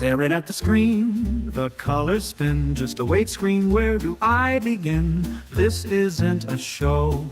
Staring at the screen, the colors spin. Just a wait screen, where do I begin? This isn't a show,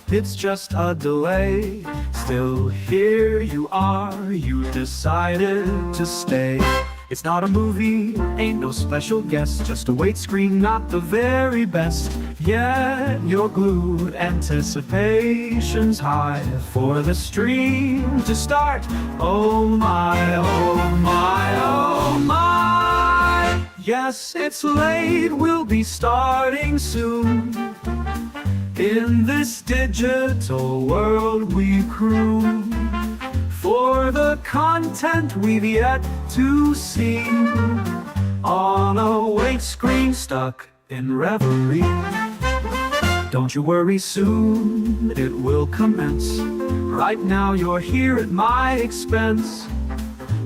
it's just a delay. Still here you are, you decided to stay. It's not a movie, ain't no special guest, just a wait screen, not the very best. Yet you're glued, anticipation's high for the stream to start. Oh my, oh my, oh my. Yes, it's late, we'll be starting soon. In this digital world we croon for the content we've yet to see. On a wait screen, stuck in reverie. Don't you worry, soon it will commence. Right now you're here at my expense.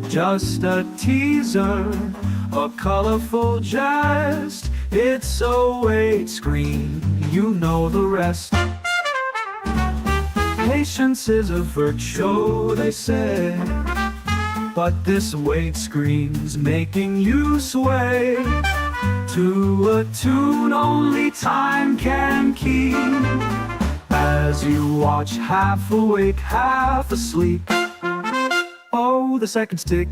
Just a teaser, a colorful jest. It's a wait screen, you know the rest. Patience is a virtue, they say, but this wait screen's making you sway to a tune only time can keep. As you watch, half awake, half asleep. Oh, the seconds tick,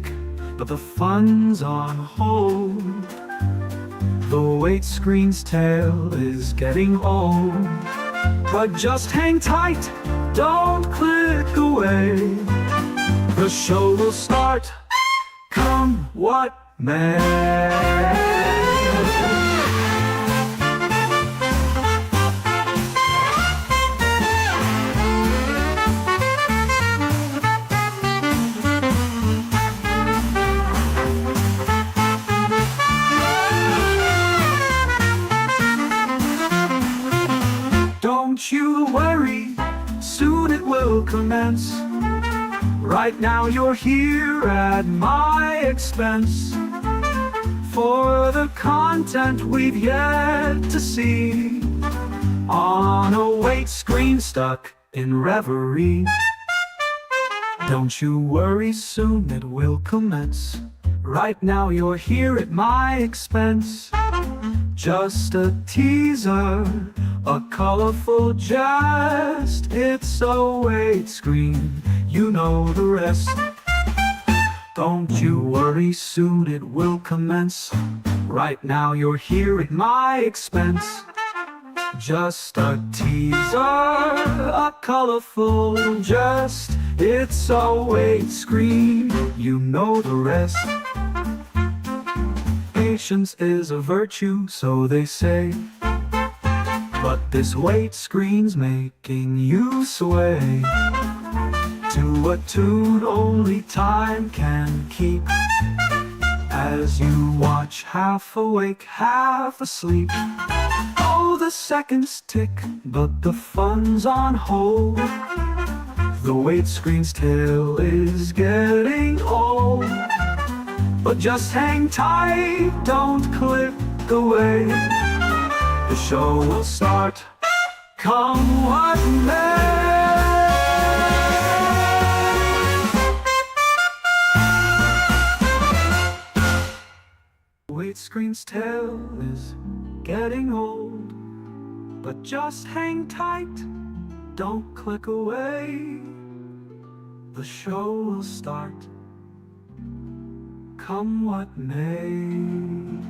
but the fun's on hold. The wait screen's tale is getting old. But just hang tight, don't click away. The show will start, come what may. Don't you worry, soon it will commence. Right now you're here at my expense for the content we've yet to see. On a wait screen, stuck in reverie. Don't you worry, soon it will commence. Right now you're here at my expense. Just a teaser, a colorful jest. It's a wait screen, you know the rest. Don't you worry, soon it will commence. Right now you're here at my expense. Just a teaser, a colorful jest. It's a wait screen, you know the rest. Patience is a virtue, so they say, but this wait screen's making you sway to a tune only time can keep. As you watch, half awake, half asleep. Oh, the seconds tick, but the fun's on hold. The wait screen's tale is getting old. But just hang tight, don't click away. The show will start, come what may. Wait screen's tale is getting old, but just hang tight, don't click away. The show will start, come what may.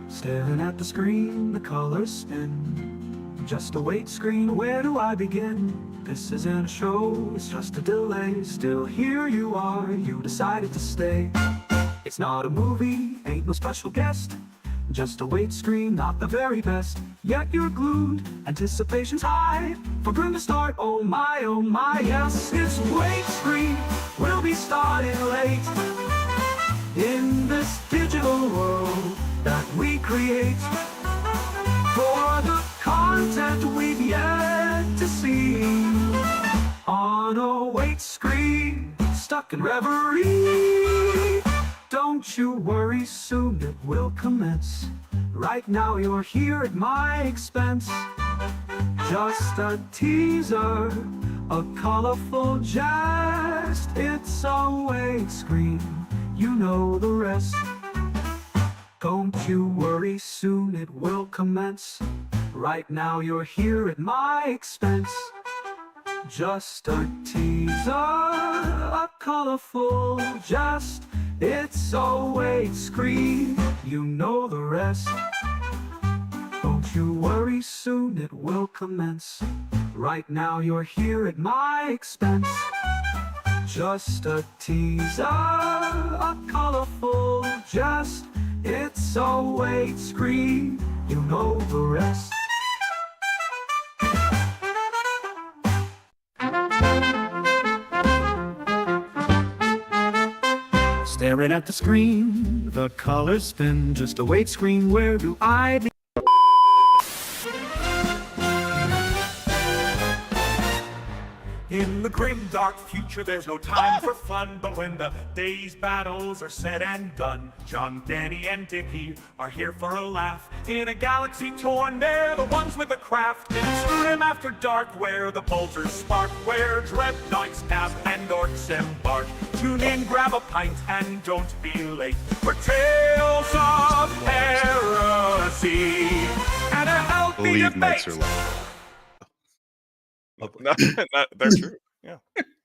Staring at the screen, the colors spin. Just a wait screen, where do I begin? This isn't a show, it's just a delay. Still here you are, you decided to stay. It's not a movie, ain't no special guest. Just a wait screen, not the very best. Yet you're glued, anticipation's high for grim to start. Oh my, yes, it's wait screen, we'll be starting late. In this digital world that we create for the content we've yet to see. On a wait screen, stuck in reverie. Don't you worry, soon it will commence. Right now you're here at my expense. Just a teaser, a colorful jest. It's a wait screen, you know the rest. Don't you worry, soon it will commence. Right now you're here at my expense. Just a teaser, a colorful jest. It's always screen, you know the rest. Don't you worry, soon it will commence. Right now you're here at my expense. Just a teaser, a colorful jest. It's always screen, you know the rest. Staring at the screen, the colors spin. Just a wait screen, where do I begin? In the grim, dark future, there's no time for fun. But when the day's battles are said and done, John, Danny, and Dickie are here for a laugh. In a galaxy torn, they're the ones with the craft. It's grim after dark, where the bolters spark, where dread knights nap and orcs embark. Tune in, grab a pint, and don't be late for tales of heresy and a healthy debate. No, they're true. Yeah.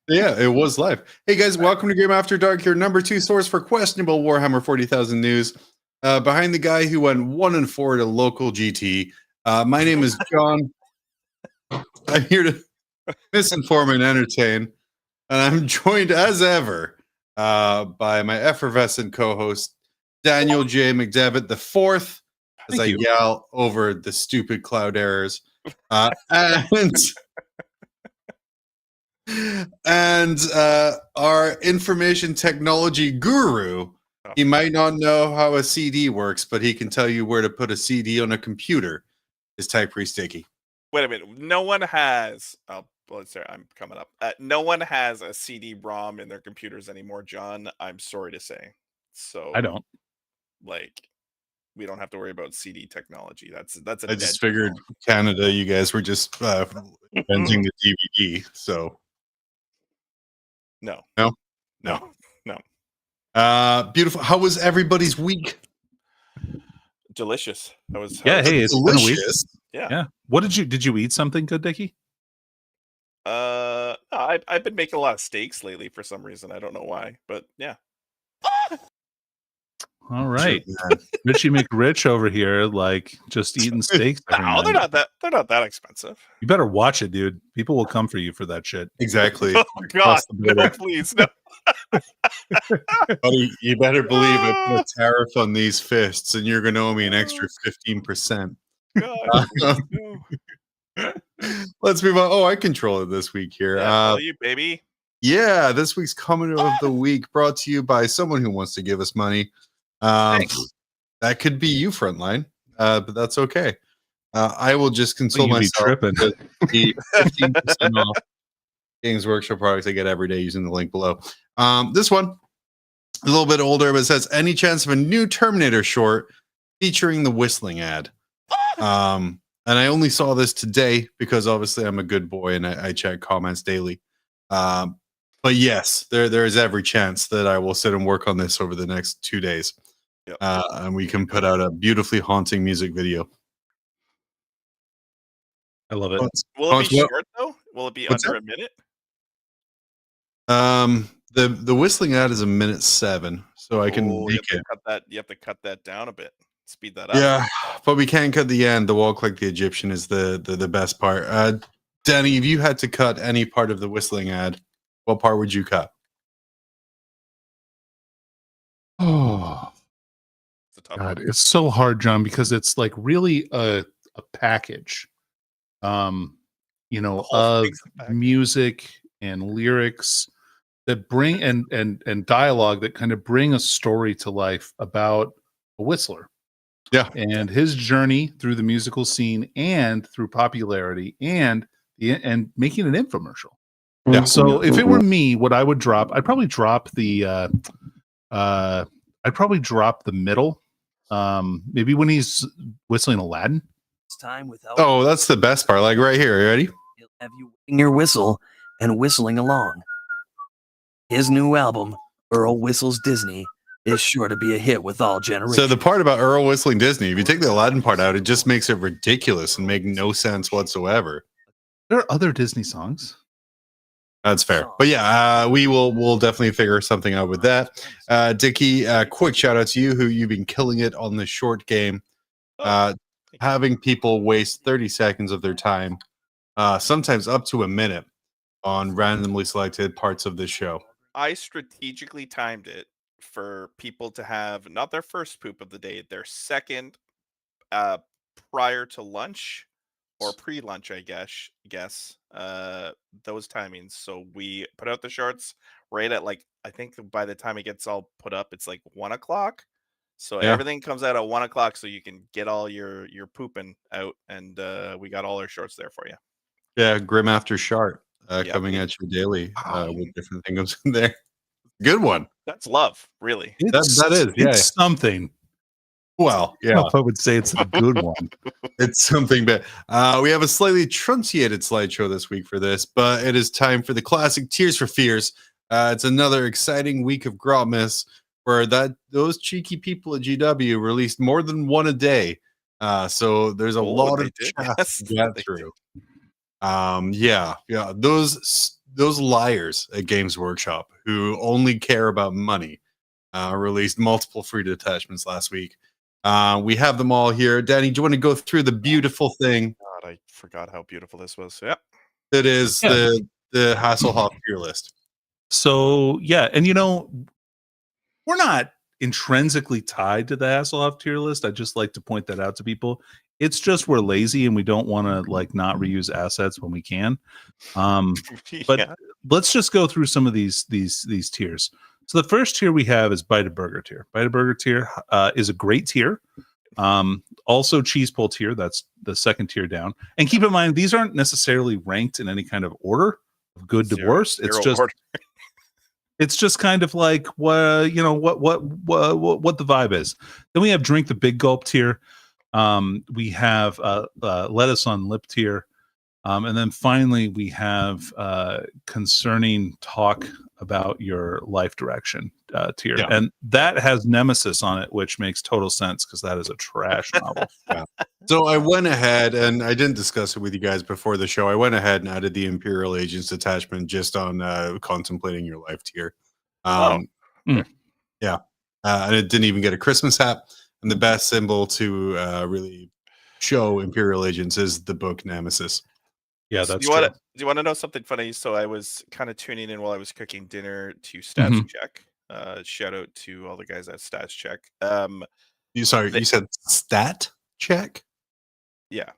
Yeah, it was live. Hey guys, welcome to Game After Dark, your number 2 source for questionable Warhammer 40,000 news. Behind the guy who went 1-4 to local GT. My name is John. I'm here to misinform and entertain. And I'm joined as ever by my effervescent co-host, Daniel J. McDevitt the fourth, as I yell over the stupid cloud errors. And our information technology guru. He might not know how a CD works, but he can tell you where to put a CD on a computer. Is Type Priest Dickie. Wait a minute. No one has. Oh, sorry, I'm coming up. No one has a CD-ROM in their computers anymore, John. I'm sorry to say. So I don't. Like, we don't have to worry about CD technology. That's a I just figured Canada, you guys were just inventing the DVD. So no. Beautiful. How was everybody's week? Delicious. That was hey, it's been a week. Yeah. What did you eat something good, Dickie? I've been making a lot of steaks lately for some reason. I don't know why, but yeah. All right. Richie McRich over here, like just eating steaks. No, they're not that expensive. You better watch it, dude. People will come for you for that shit. Exactly. Oh God, no, please, no. Buddy, you better believe I put a tariff on these fists, and you're going to owe me an extra 15%. God, no. Let's move on. Oh, I control it this week here. You baby. Yeah, this week's comment of the week brought to you by someone who wants to give us money. That could be you, Frontline, but that's okay. I will just console myself with the 15% off Games Workshop products I get every day using the link below. This one, a little bit older, but it says, any chance of a new Terminator short featuring the whistling ad? And I only saw this today because obviously I'm a good boy and I check comments daily. But yes, there is every chance that I will sit and work on this over the next 2 days. Yep. And we can put out a beautifully haunting music video. I love it. Will it be short though? Will it be under a minute? The whistling ad is 1:07, so I can make it. You have to cut that down a bit. Speed that up. Yeah, but we can't cut the end. The walk like the Egyptian is the best part. Danny, if you had to cut any part of the whistling ad, what part would you cut? Oh, God, it's so hard, John, because it's like really a package, of music and lyrics that bring and dialogue that kind of bring a story to life about a whistler. Yeah. And his journey through the musical scene and through popularity and making an infomercial. Yeah. So if it were me, what I would drop, I'd probably drop the middle. Maybe when he's whistling Aladdin. It's time without. Oh, that's the best part. Like right here. You ready? He'll have you wetting your whistle and whistling along. His new album, Earl Whistles Disney, is sure to be a hit with all generations. So the part about Earl whistling Disney, if you take the Aladdin part out, it just makes it ridiculous and make no sense whatsoever. There are other Disney songs. That's fair. But yeah, we'll definitely figure something out with that. Dickie, quick shout out to you, who you've been killing it on the short game. Having people waste 30 seconds of their time, sometimes up to a minute, on randomly selected parts of this show. I strategically timed it for people to have not their first poop of the day, their second prior to lunch or pre-lunch, I guess those timings. So we put out the shorts right at like, I think by the time it gets all put up, it's like 1 o'clock. So everything comes out at 1 o'clock, so you can get all your pooping out, and we got all our shorts there for you. Yeah, Grim After Sharp coming at you daily with different things in there. Good one. That's love, really. That is, yeah. It's something. Well, I don't know if I would say it's a good one. It's something, but we have a slightly truncated slideshow this week for this, but it is time for the classic Tears for Fears. It's another exciting week of Grotmas where those cheeky people at GW released more than one a day. So there's a lot of chat to get through. Those liars at Games Workshop who only care about money released multiple free detachments last week. We have them all here. Danny, do you want to go through the beautiful thing? God, I forgot how beautiful this was. Yeah. It is the Hasselhoff tier list. So yeah, and we're not intrinsically tied to the Hasselhoff tier list. I just like to point that out to people. It's just we're lazy and we don't want to not reuse assets when we can. But let's just go through some of these tiers. So the first tier we have is Bite a Burger tier. Bite a Burger tier is a great tier. Also Cheese Pull tier, that's the second tier down. And keep in mind, these aren't necessarily ranked in any kind of order of good to worst. It's just kind of like what the vibe is. Then we have Drink the Big Gulp tier. We have Lettuce on Lip tier. And then finally we have Concerning Talk about Your Life Direction tier. Yeah. And that has Nemesis on it, which makes total sense because that is a trash novel. Yeah. So I went ahead, and I didn't discuss it with you guys before the show. I went ahead and added the Imperial Agents attachment just on Contemplating Your Life tier. Yeah. And it didn't even get a Christmas hat. And the best symbol to really show Imperial Agents is the book Nemesis. Yeah, that's true. Do you want to know something funny? So I was kind of tuning in while I was cooking dinner to Stats Check. Shout out to all the guys at Stats Check. You said Stat Check? Yeah,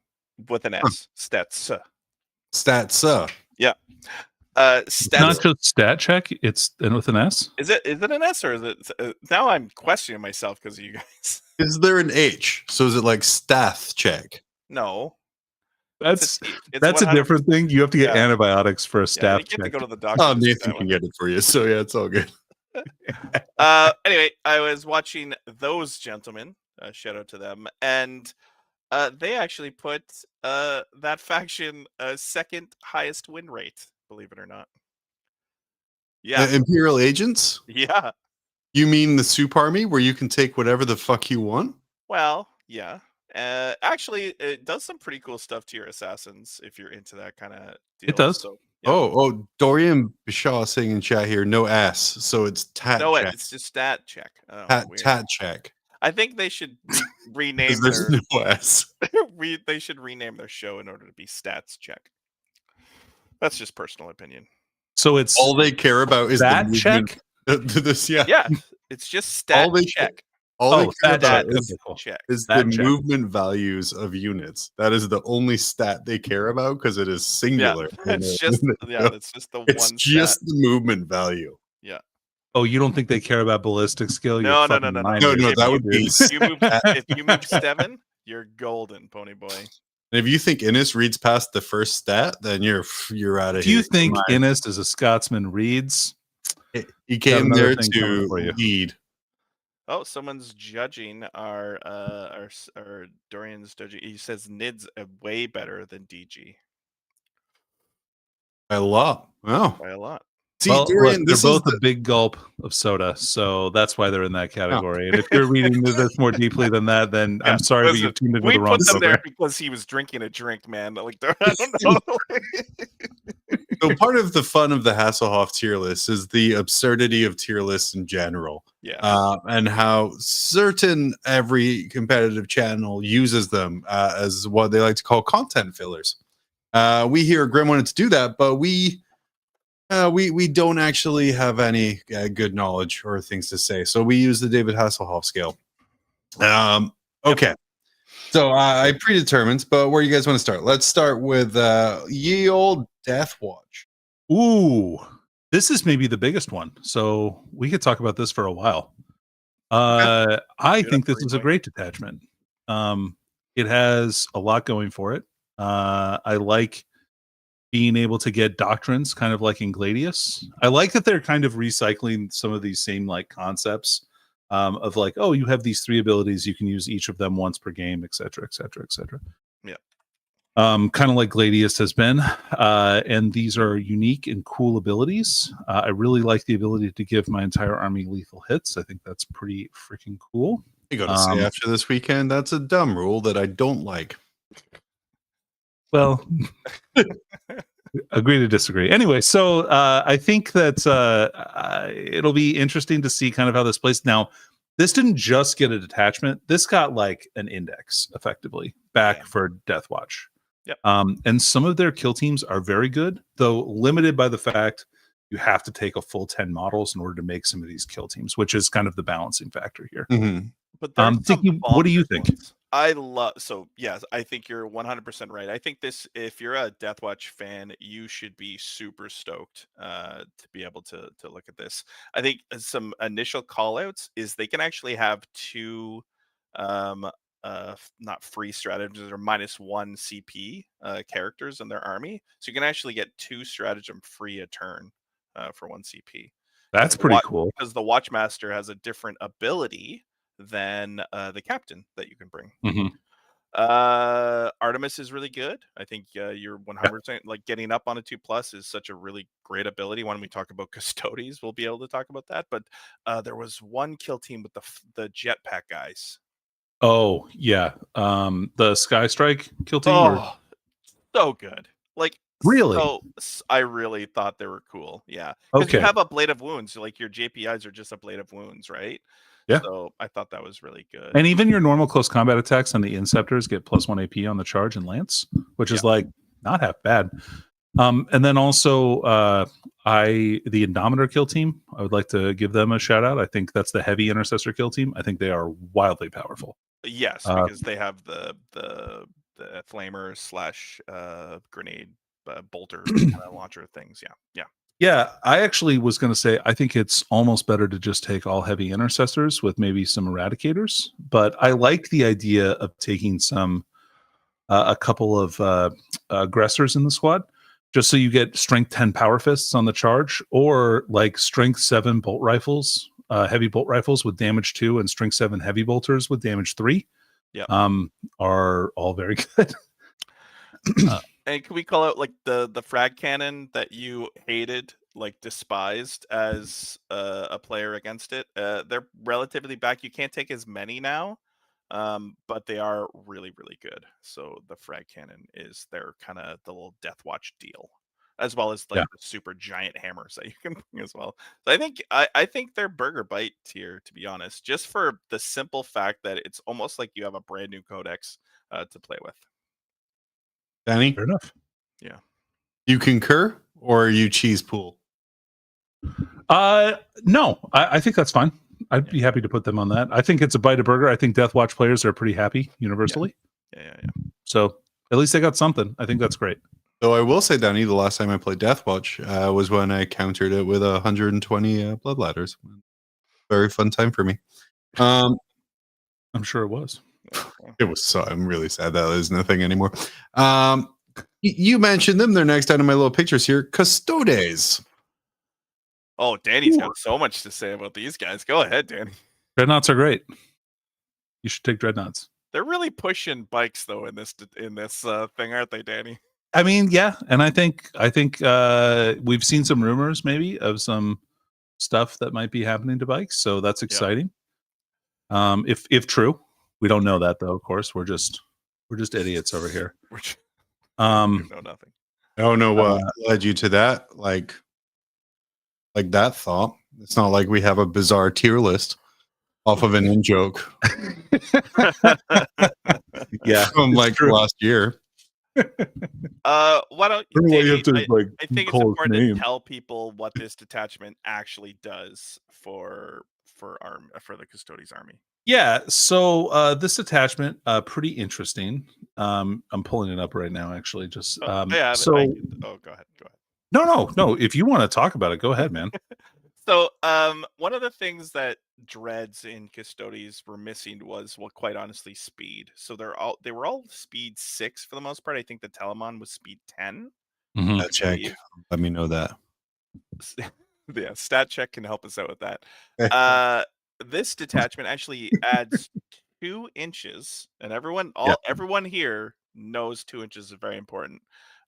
with an S. Stats. Stats. Yeah. It's not just Stat Check, it's with an S. Is it an S or is it? Now I'm questioning myself because of you guys. Is there an H? So is it like Stath Check? No. That's a different thing. You have to get antibiotics for a staff you check. Get to go to the doctor. Oh, Nathan can get it for you. So yeah, it's all good. Anyway, I was watching those gentlemen. Shout out to them, and they actually put that faction second highest win rate. Believe it or not. Yeah, Imperial Agents. Yeah. You mean the Soup Army, where you can take whatever the fuck you want? Well, yeah. Actually, it does some pretty cool stuff to your assassins if you're into that kind of deal. It does. So, Oh, Dorian Bishaw saying in chat here, no S, so it's tat. No, check. it's just stat check. Oh, tat check. I think they should rename there's no S. They should rename their show in order to be Stats Check. That's just personal opinion. So it's all they care about is that the check. Yeah, it's just stat check. All they care about is the check. movement values of units. That is the only stat they care about because it is singular. Yeah, it's just the it's one. Just the movement value. Yeah. Oh, you don't think they care about ballistic skill? No. No, that would be. If you move 7, you're golden, pony boy. And if you think Innis reads past the first stat, then you're out of here. If you think Innis is a Scotsman reads, he came there to lead. Oh, someone's judging our Dorian's judging. He says Nid's way better than DG. By a lot. Wow. By a lot. See, Well, Darian, look, they're this is both a big gulp of soda, so that's why they're in that category. And if you're reading this more deeply than that, then Yeah, I'm sorry, but listen, you've tuned in with we the wrong put them program. there because he was drinking a drink, man. Like, I don't know. so part of the fun of the Hasselhoff tier list is the absurdity of tier lists in general. Yeah. And how certain every competitive channel uses them as what they like to call content fillers. We here at Grim wanted to do that, but we don't actually have any good knowledge or things to say, so we use the David Hasselhoff scale. Okay, so I predetermined, but where you guys want to start? Let's start with ye old Death Watch. Ooh, this is maybe the biggest one, so we could talk about this for a while. I think this is a great detachment. It has a lot going for it. I like being able to get doctrines, kind of like in Gladius. I like that they're kind of recycling some of these same like concepts of like, oh, you have these 3 abilities, you can use each of them once per game, etc., etc., etc. Yeah. Kind of like Gladius has been, and these are unique and cool abilities. I really like the ability to give my entire army lethal hits. I think that's pretty freaking cool. You got to say after this weekend, that's a dumb rule that I don't like. Well, agree to disagree. Anyway, so I think that it'll be interesting to see kind of how this plays. Now, this didn't just get a detachment. This got like an index, effectively, back for Death Watch. Yep. And some of their kill teams are very good, though limited by the fact you have to take a full 10 models in order to make some of these kill teams, which is kind of the balancing factor here. Mm-hmm. But Dickie, what do you think? Yes, I think you're 100% right. I think this, if you're a Deathwatch fan, you should be super stoked to be able to look at this. I think some initial call outs is they can actually have 2 not free stratagems or -1 CP characters in their army. So you can actually get 2 stratagem free a turn for 1 CP. That's pretty cool. Because the Watchmaster has a different ability than the captain that you can bring. Mm-hmm. Artemis is really good. I think you're 100% like getting up on a 2+ is such a really great ability. When we talk about Custodes, we'll be able to talk about that. But there was one kill team with the jetpack guys. Oh yeah, the Sky Strike kill team. Oh, so good. Like, really? I really thought they were cool. Yeah. Because you have a Blade of Wounds. Like your JPIs are just a Blade of Wounds, right? Yeah. So I thought that was really good. And even your normal close combat attacks on the Inceptors get +1 AP on the charge and lance, which is like not half bad. And then also the Indomitor kill team, I would like to give them a shout out. I think that's the heavy intercessor kill team. I think they are wildly powerful. Yes, because they have the flamer / grenade bolter launcher things. Yeah. I actually was going to say I think it's almost better to just take all heavy intercessors with maybe some eradicators, but I like the idea of taking some a couple of aggressors in the squad, just so you get strength 10 power fists on the charge, or like strength 7 bolt rifles, heavy bolt rifles with damage 2, and strength 7 heavy bolters with damage 3. Yeah, are all very good. And can we call out like the frag cannon that you hated, like despised as a player against it? They're relatively back. You can't take as many now, but they are really, really good. So the frag cannon is their kind of the little Death Watch deal, as well as like the super giant hammers that you can bring as well. So I think they're burger bite tier, to be honest, just for the simple fact that it's almost like you have a brand new codex to play with. Danny? Fair enough. Yeah. You concur, or are you cheese pool? No, I think that's fine. I'd be happy to put them on that. I think it's a bite of burger. I think Death Watch players are pretty happy universally. Yeah. So at least they got something. I think that's great. Though I will say, Danny, the last time I played Death Watch was when I countered it with 120 blood ladders. Very fun time for me. I'm sure it was. It was so. I'm really sad that isn't a thing anymore. You mentioned them. They're next down in my little pictures here. Custodes. Oh, Danny's got so much to say about these guys. Go ahead, Danny. Dreadnoughts are great. You should take Dreadnoughts. They're really pushing bikes though in this thing, aren't they, Danny? I mean, yeah, and I think we've seen some rumors maybe of some stuff that might be happening to bikes, so that's exciting. If true, we don't know that though. Of course, we're just idiots over here. We Um, know nothing. I don't know what led you to that. Like that thought. It's not like we have a bizarre tier list off of an in joke. Yeah, from like true. last year. Why don't Why you Dickie, have to, like, I think it's call his important name. to tell people what this detachment actually does for the Custodes army. Yeah, so this attachment, pretty interesting. I'm pulling it up right now, actually. Just Go ahead. no. If you want to talk about it, go ahead, man. So, one of the things that dreads in Custodes were missing was, well, quite honestly, speed. So they were all speed 6 for the most part. I think the Telemon was speed 10. Mhm. That check. Let me know that. Yeah, stat check can help us out with that. This detachment actually adds 2 inches, and everyone here knows 2 inches is very important,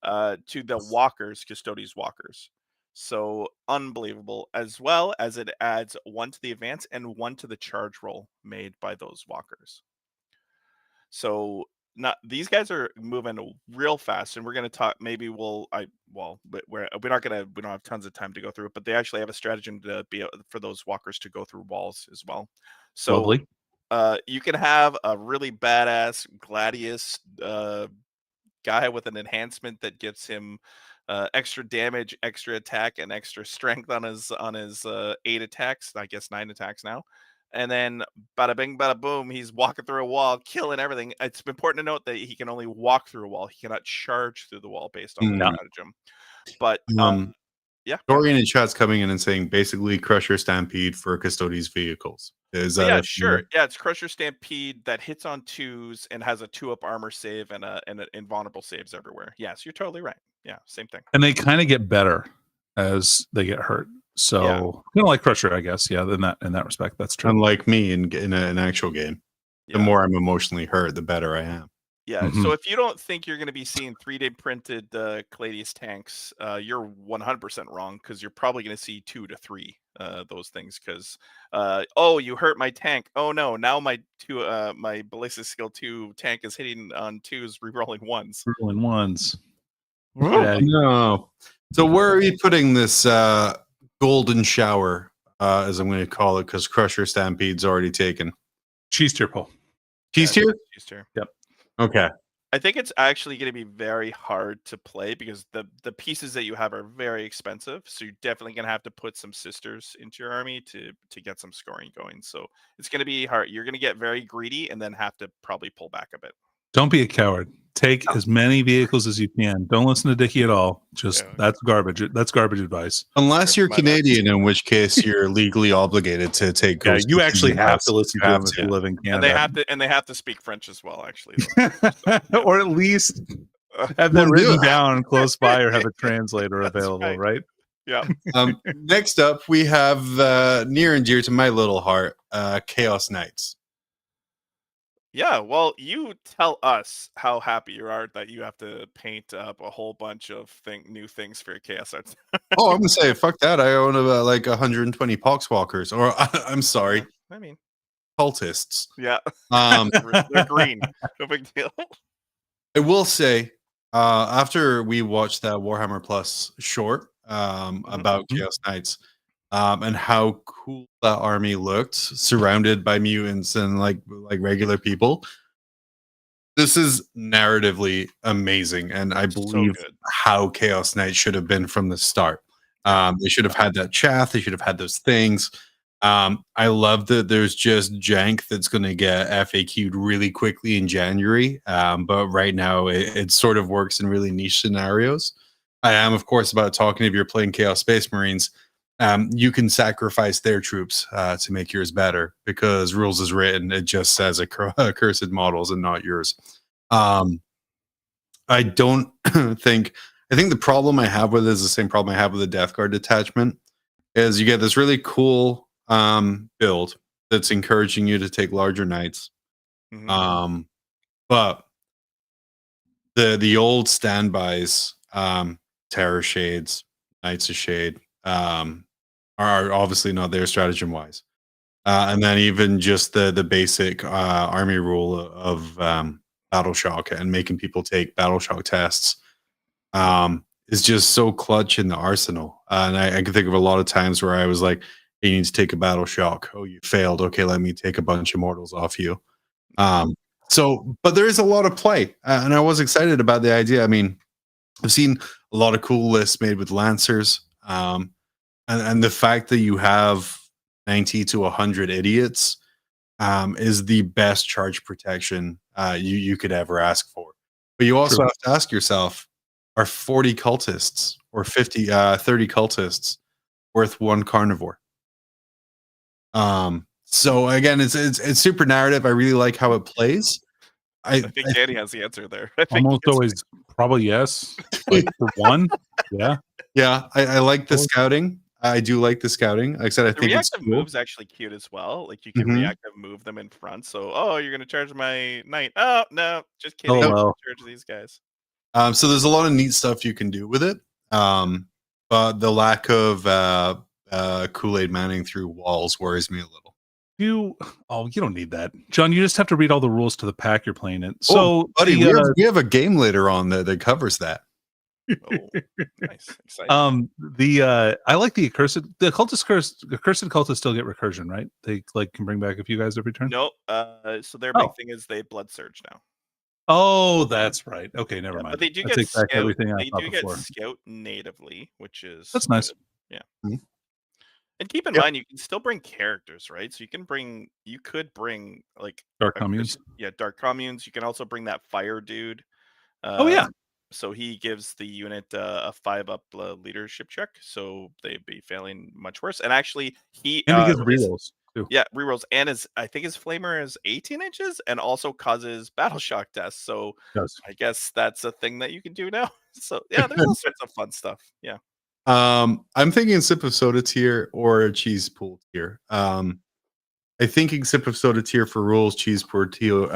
to the walkers, Custodes walkers. So unbelievable, as well as it adds 1 to the advance and 1 to the charge roll made by those walkers. So these guys are moving real fast, and we're going to talk. Maybe but we don't have tons of time to go through it. But they actually have a stratagem to be for those walkers to go through walls as well. So Lovely. you can have a really badass Gladius guy with an enhancement that gives him extra damage, extra attack, and extra strength on his 8 attacks. I guess 9 attacks now. And then bada bing, bada boom, he's walking through a wall, killing everything. It's important to note that he can only walk through a wall. He cannot charge through the wall based on the stratagem. But yeah. Dorian in chat's coming in and saying basically Crusher Stampede for Custodes vehicles. Is that sure. Yeah, it's Crusher Stampede that hits on 2s and has a 2-up armor save and invulnerable saves everywhere. Yes, you're totally right. Yeah, same thing. And they kind of get better as they get hurt. So kind of like Crusher, I guess. Yeah, in that respect, that's true. Unlike me in an actual game, the more I'm emotionally hurt, the better I am. Yeah. So if you don't think you're going to be seeing 3D printed Gladius tanks, you're 100% wrong, because you're probably going to see 2 to 3 those things. Because you hurt my tank. Oh no, now my ballistic skill 2 tank is hitting on 2s, rerolling 1s. Rerolling 1s. Yeah. No. So where are we putting this golden shower, as I'm going to call it, because Crusher Stampede's already taken? Cheese tier, Paul. Cheese tier? Cheese tier. Yep. Okay. I think it's actually going to be very hard to play because the pieces that you have are very expensive. So you're definitely going to have to put some sisters into your army to get some scoring going. So it's going to be hard. You're going to get very greedy and then have to probably pull back a bit. Don't be a coward. Take as many vehicles as you can. Don't listen to Dickie at all. That's garbage. That's garbage advice. Unless you're Canadian, in which case you're legally obligated to take. Yeah, you actually have to listen to them if you live in Canada. And they have to speak French as well, actually. Or at least have them written down close by, or have a translator available, right? Yeah. Next up, we have near and dear to my little heart, Chaos Knights. Yeah, well, you tell us how happy you are that you have to paint up a whole bunch of new things for your Chaos Arts. Oh, I'm gonna say, fuck that. I own about like 120 Poxwalkers, or I'm sorry, I mean, cultists. Yeah, they're green. No big deal. I will say, after we watched that Warhammer Plus short about Chaos Knights, and how cool that army looked, surrounded by mutants and like regular people. This is narratively amazing, and I believe how Chaos Knight should have been from the start. They should have had that chaff. They should have had those things. I love that there's just jank that's going to get FAQ'd really quickly in January, but right now it sort of works in really niche scenarios. I am, of course, about talking if you're playing Chaos Space Marines. You can sacrifice their troops to make yours better, because rules is written. It just says cursed models and not yours. I don't think. I think the problem I have with it is the same problem I have with the Death Guard detachment. Is you get this really cool build that's encouraging you to take larger knights, but the old standbys, Terror Shades, Knights of Shade, are obviously not there stratagem wise. And then even just the basic army rule of Battle Shock and making people take Battle Shock tests is just so clutch in the arsenal. And I can think of a lot of times where I was like, you need to take a Battle Shock. Oh, you failed. Okay, let me take a bunch of mortals off you. But there is a lot of play. And I was excited about the idea. I mean, I've seen a lot of cool lists made with Lancers. And the fact that you have 90 to 100 idiots is the best charge protection you could ever ask for. But you also have to ask yourself, are 40 cultists or 30 cultists worth one carnivore? So again, it's super narrative. I really like how it plays. I think Danny has the answer there. I think Almost always probably yes. Like for one. Yeah. Yeah, I like the scouting. I do like the scouting. Like I said, I the think it's reactive cool. move's actually cute as well. Like you can Mhm. reactive move them in front. So, oh, you're gonna charge my knight. Oh no, just kidding. Oh, well. Charge these guys. So there's a lot of neat stuff you can do with it. But the lack of Kool-Aid Manning through walls worries me a little. You don't need that, John. You just have to read all the rules to the pack you're playing it. So, buddy, we have a game later on that covers that. Oh, nice, exciting. I like the accursed. The accursed cultists still get recursion, right? They like can bring back a few guys every turn. No, so their big thing is they blood surge now. Oh, that's right. Okay, never mind. But they do I get take back scout. everything I They thought do get before. scout natively, which is That's nice. good. Yeah. Mhm. And keep in Yep. mind, you can still bring characters, right? So you could bring like Dark a communes. Yeah, dark communes. You can also bring that fire dude. Oh yeah. So he gives the unit a 5+ leadership check, so they'd be failing much worse. And actually, And he gets rerolls too. Yeah, rerolls, and I think his flamer is 18 inches, and also causes battle shock tests. So Does. I guess that's a thing that you can do now. So yeah, there's all sorts of fun stuff. Yeah. I'm thinking sip of soda tier or cheese pool tier. I'm thinking sip of soda tier for rules, cheese pool tier.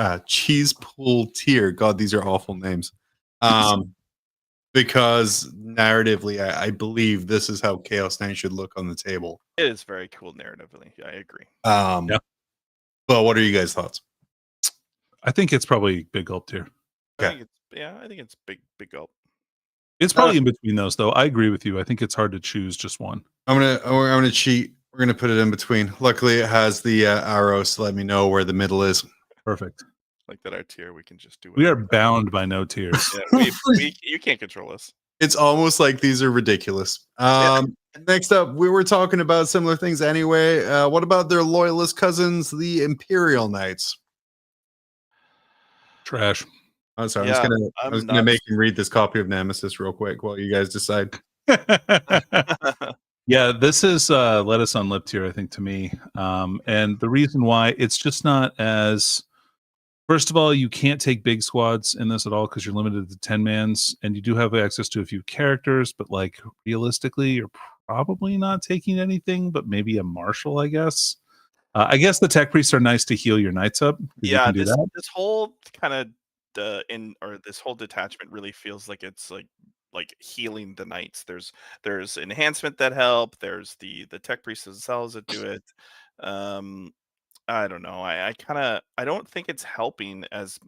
God, these are awful names. Because narratively, I believe this is how Chaos Knight should look on the table. It is very cool narratively. I agree. Yeah. Well, what are you guys' thoughts? I think it's probably big gulp tier. I think it's big gulp. It's probably in between those, though. I agree with you. I think it's hard to choose just one. I'm gonna cheat. We're gonna put it in between. Luckily, it has the arrows to let me know where the middle is. Perfect. Like that, our tier, we can just do. We are bound by no tiers. Yeah, you can't control us. It's almost like these are ridiculous. Next up, we were talking about similar things anyway. What about their loyalist cousins, the Imperial Knights? Trash. I'm sorry. Yeah, I was gonna make him read this copy of Nemesis real quick while you guys decide. Yeah, this is lettuce on lip tier, I think, to me. And the reason why it's just not as. First of all, you can't take big squads in this at all because you're limited to 10 mans, and you do have access to a few characters, but like realistically, you're probably not taking anything but maybe a marshal, I guess. I guess the tech priests are nice to heal your knights up. Yeah, this whole kind of this whole detachment really feels like it's like healing the knights. There's enhancement that help. There's the tech priests themselves that do it. I don't know. I don't think it's helping as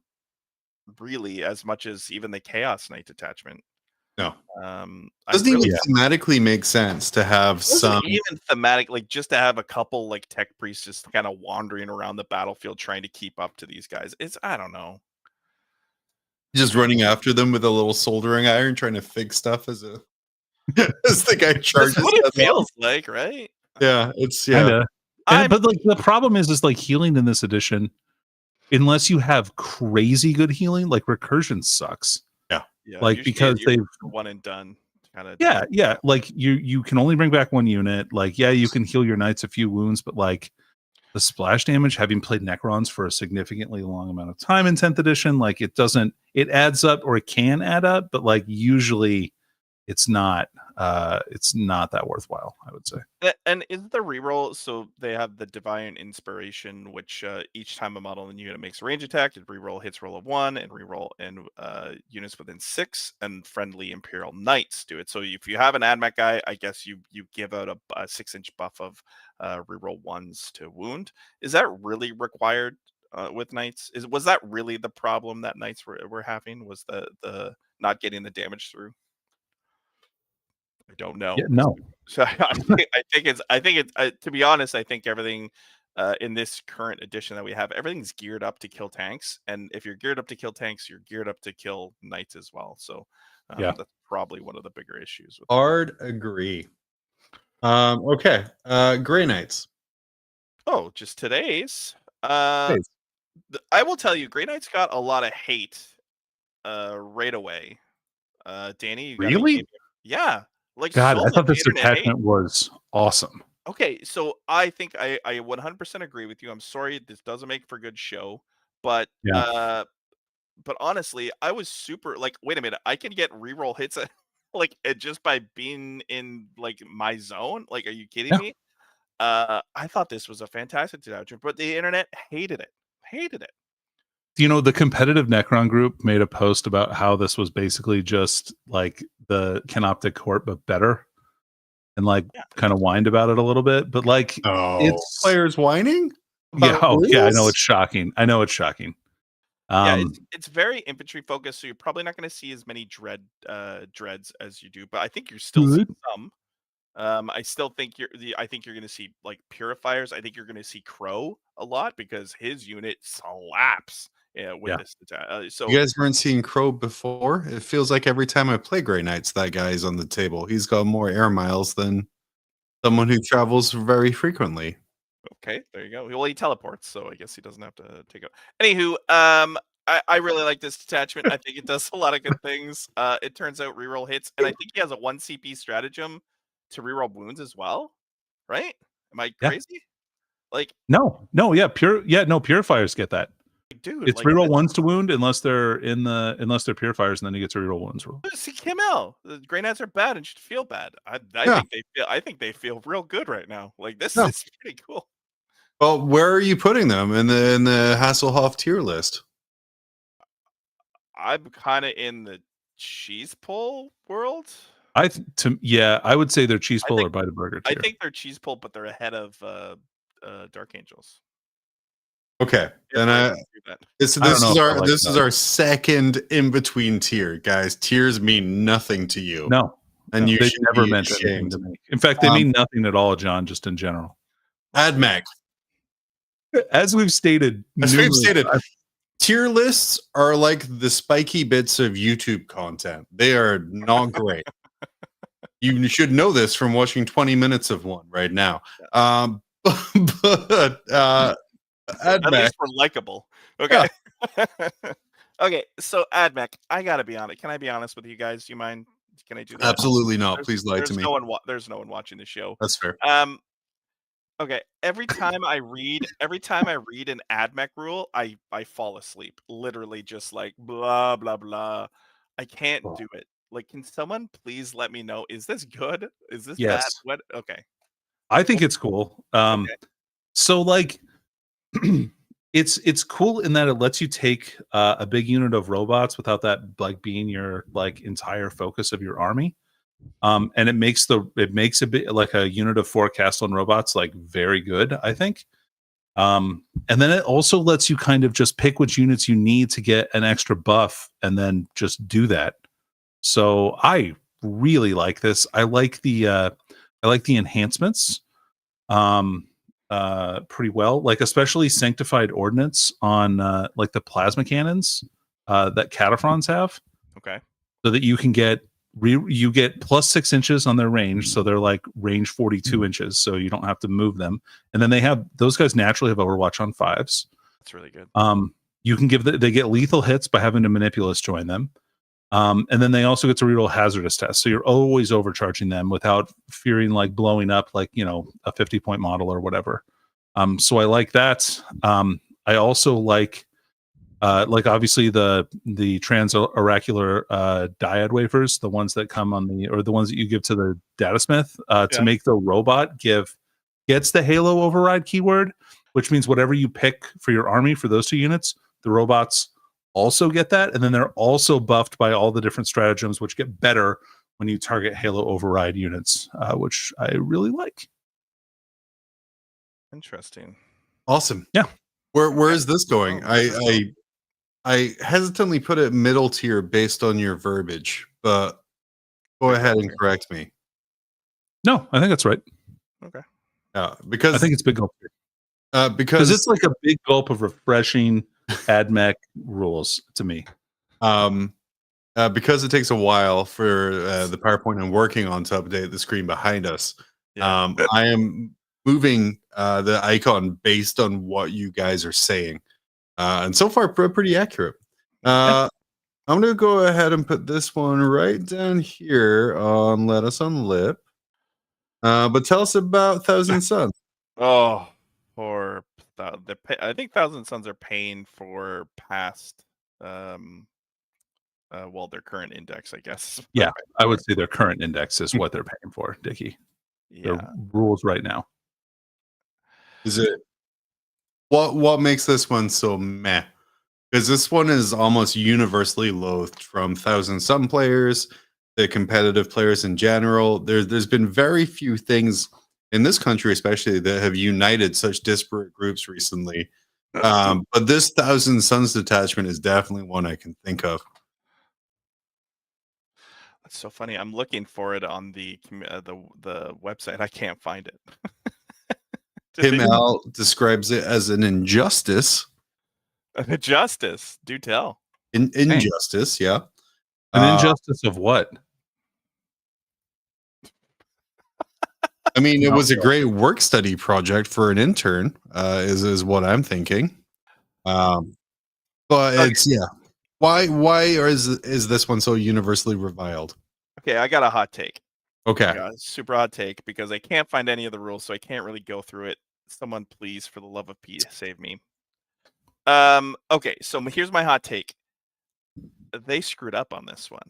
much as even the Chaos Knight detachment. No. Doesn't even thematically make sense to have some even thematic, like just to have a couple like tech priests just kind of wandering around the battlefield trying to keep up to these guys. I don't know. Just running after them with a little soldering iron, trying to fix stuff as the guy charges. That's what it feels like, right? Yeah, it's Kinda. But like the problem is like healing in this edition, unless you have crazy good healing, like recursion sucks. Yeah, like because they've one and done kind of. Yeah. Like you can only bring back one unit. Like you can heal your knights a few wounds, but like the splash damage, having played Necrons for a significantly long amount of time in 10th edition, like it adds up, or it can add up, but like usually it's not that worthwhile, I would say. And is the reroll, so they have the Divine Inspiration, which each time a model in the unit makes a range attack, it reroll hits roll of 1 and reroll in units within 6, and friendly Imperial Knights do it. So if you have an AdMech guy, I guess you give out a 6-inch buff of reroll 1s to wound. Is that really required with Knights? Was that really the problem that Knights were having? Was the not getting the damage through? I don't know. Yeah, no. So I think it's to be honest, I think everything in this current edition that we have, everything's geared up to kill tanks. And if you're geared up to kill tanks, you're geared up to kill knights as well. So that's probably one of the bigger issues. With Hard agree. Okay. Grey Knights. Oh, just today's. I will tell you, Grey Knights got a lot of hate right away. Danny, you got Really? Yeah. Like, God, so I thought much this internet hate. attachment was awesome. Okay, so I think I 100% agree with you. I'm sorry this doesn't make for good show, but honestly, I was super like, wait a minute, I can get reroll hits like just by being in like my zone. Like, are you kidding me? I thought this was a fantastic attachment, but the internet hated it. You know, the competitive Necron group made a post about how this was basically just like the Canoptic Court, but better, and like kind of whined about it a little bit. But like, it's players whining. Yeah, I know it's shocking. It's very infantry focused, so you're probably not going to see as many dreads as you do, but I think you're still seeing some. I still think I think you're going to see like purifiers. I think you're going to see Crow a lot because his unit slaps. With this attack. So you guys weren't seeing Crow before? It feels like every time I play Grey Knights, that guy is on the table. He's got more air miles than someone who travels very frequently. Okay, there you go. Well, he teleports, so I guess he doesn't have to take out. Anywho, I really like this detachment. I think it does a lot of good things. It turns out reroll hits, and I think he has a 1 CP stratagem to reroll wounds as well. Right? Am I crazy? Like purifiers get that. Dude, it's reroll 1s to wound unless they're purifiers, and then you get to reroll 1s. See, Quennell, the Grey Knights are bad and should feel bad. I think they feel real good right now. Like this is pretty cool. Well, where are you putting them in the Hasselhoff tier list? I'm kind of in the cheese pull world. I would say they're cheese pull or bite a burger tier. I think they're cheese pull, but they're ahead of Dark Angels. Okay, then this is our second in between tier, guys. Tiers mean nothing to you. No, and you should never meant anything to me. In fact, they mean nothing at all, John. Just in general. AdMech, as we've stated, tier lists are like the spiky bits of YouTube content. They are not great. You should know this from watching 20 minutes of one right now. At least we're likable. Okay. Yeah. Okay, so AdMech, I gotta be honest. Can I be honest with you guys? Do you mind? Can I do that? Absolutely not. Please lie to me. There's no one watching the show. That's fair. Okay. Every time I read an AdMech rule, I fall asleep. Literally just like blah blah blah. I can't do it. Like, can someone please let me know? Is this good? Is this bad? What? Okay. I think it's cool. So like it's cool in that it lets you take a big unit of robots without that like being your like entire focus of your army, and it makes a bit like a unit of 4 Castellan robots like very good, I think. And then it also lets you kind of just pick which units you need to get an extra buff and then just do that. So I really like this. I like the enhancements pretty well, like especially sanctified ordnance on like the plasma cannons that Cataphrons have. Okay. So that you can get you get plus 6 inches on their range, so they're like range 42 inches, so you don't have to move them. And then those guys naturally have Overwatch on 5s. That's really good. You can they get lethal hits by having a Manipulus join them. And then they also get to reroll hazardous tests. So you're always overcharging them without fearing like blowing up like, you know, a 50-point model or whatever. So I like that. I also like Like obviously the trans-oracular dyad wafers, the ones that come on the ones that you give to the datasmith to make the robot gets the Halo override keyword, which means whatever you pick for your army for those 2 units, the robots also get that, and then they're also buffed by all the different stratagems, which get better when you target Halo override units, which I really like. Interesting. Awesome. Yeah. Where is this going? I hesitantly put it middle tier based on your verbiage, but go ahead and correct me. No, I think that's right. Okay. Because I think it's big gulp here. because it's like a big gulp of refreshing AdMech rules to me. Because it takes a while for the PowerPoint I'm working on to update the screen behind us. Yeah. I am moving the icon based on what you guys are saying. And so far, pretty accurate. I'm going to go ahead and put this one right down here on Lettuce on Lip. But tell us about Thousand Suns. Oh, I think Thousand Suns are paying for past, their current index, I guess. Yeah, I would say their current index is what they're paying for, Dickie. Yeah. Their rules right now. Is it what makes this one so meh? Because this one is almost universally loathed from Thousand Sun players, the competitive players in general. There's been very few things in this country, especially, that have united such disparate groups recently. But this Thousand Suns detachment is definitely one I can think of. That's so funny. I'm looking for it on the website. I can't find it. Tim L describes it as an injustice. An injustice. Do tell. Injustice, yeah. An injustice of what? I mean, it was a great work study project for an intern, is what I'm thinking. But it's Why is this one so universally reviled? Okay, I got a hot take. Okay. Super hot take, because I can't find any of the rules, so I can't really go through it. Someone please, for the love of Pete, save me. Okay, so here's my hot take. They screwed up on this one.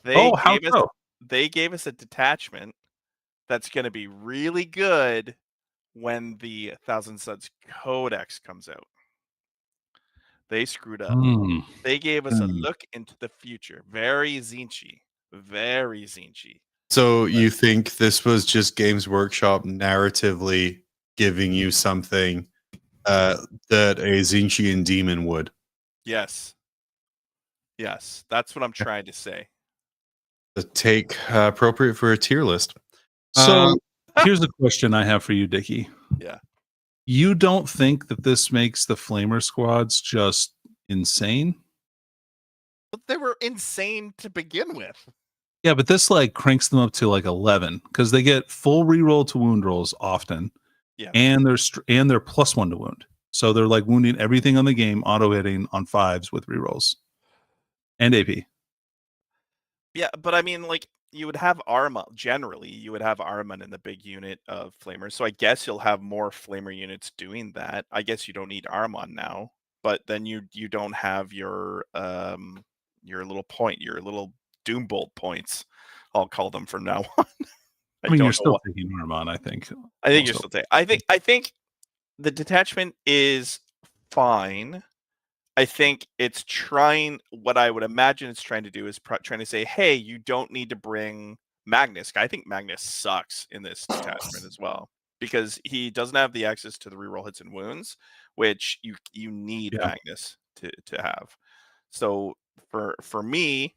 They gave us a detachment that's going to be really good when the Thousand Suns Codex comes out. They screwed up. They gave us a look into the future. Very Zinchi. Very Zinchi. So you think this was just Games Workshop narratively giving you something that a Zinchian demon would? Yes. Yes, that's what I'm trying to say. The take appropriate for a tier list. So here's a question I have for you, Dickie. Yeah. You don't think that this makes the Flamer squads just insane? But they were insane to begin with. Yeah, but this like cranks them up to like 11 because they get full reroll to wound rolls often. Yeah. And they're +1 to wound. So they're like wounding everything on the game, auto hitting on 5s with rerolls. And AP. Yeah, but I mean, like, you would have Arma, generally, you would have Arma in the big unit of Flamers. So I guess you'll have more Flamer units doing that. I guess you don't need Armon now, but then you don't have your little Doombolt points. I'll call them from now on. I mean, you're still taking Armon, I think. I think you're still taking. I think the detachment is fine. I think it's trying, what I would imagine it's trying to do is trying to say, hey, you don't need to bring Magnus. I think Magnus sucks in this detachment as well, because he doesn't have the access to the reroll hits and wounds, which you need Magnus to have. So for me,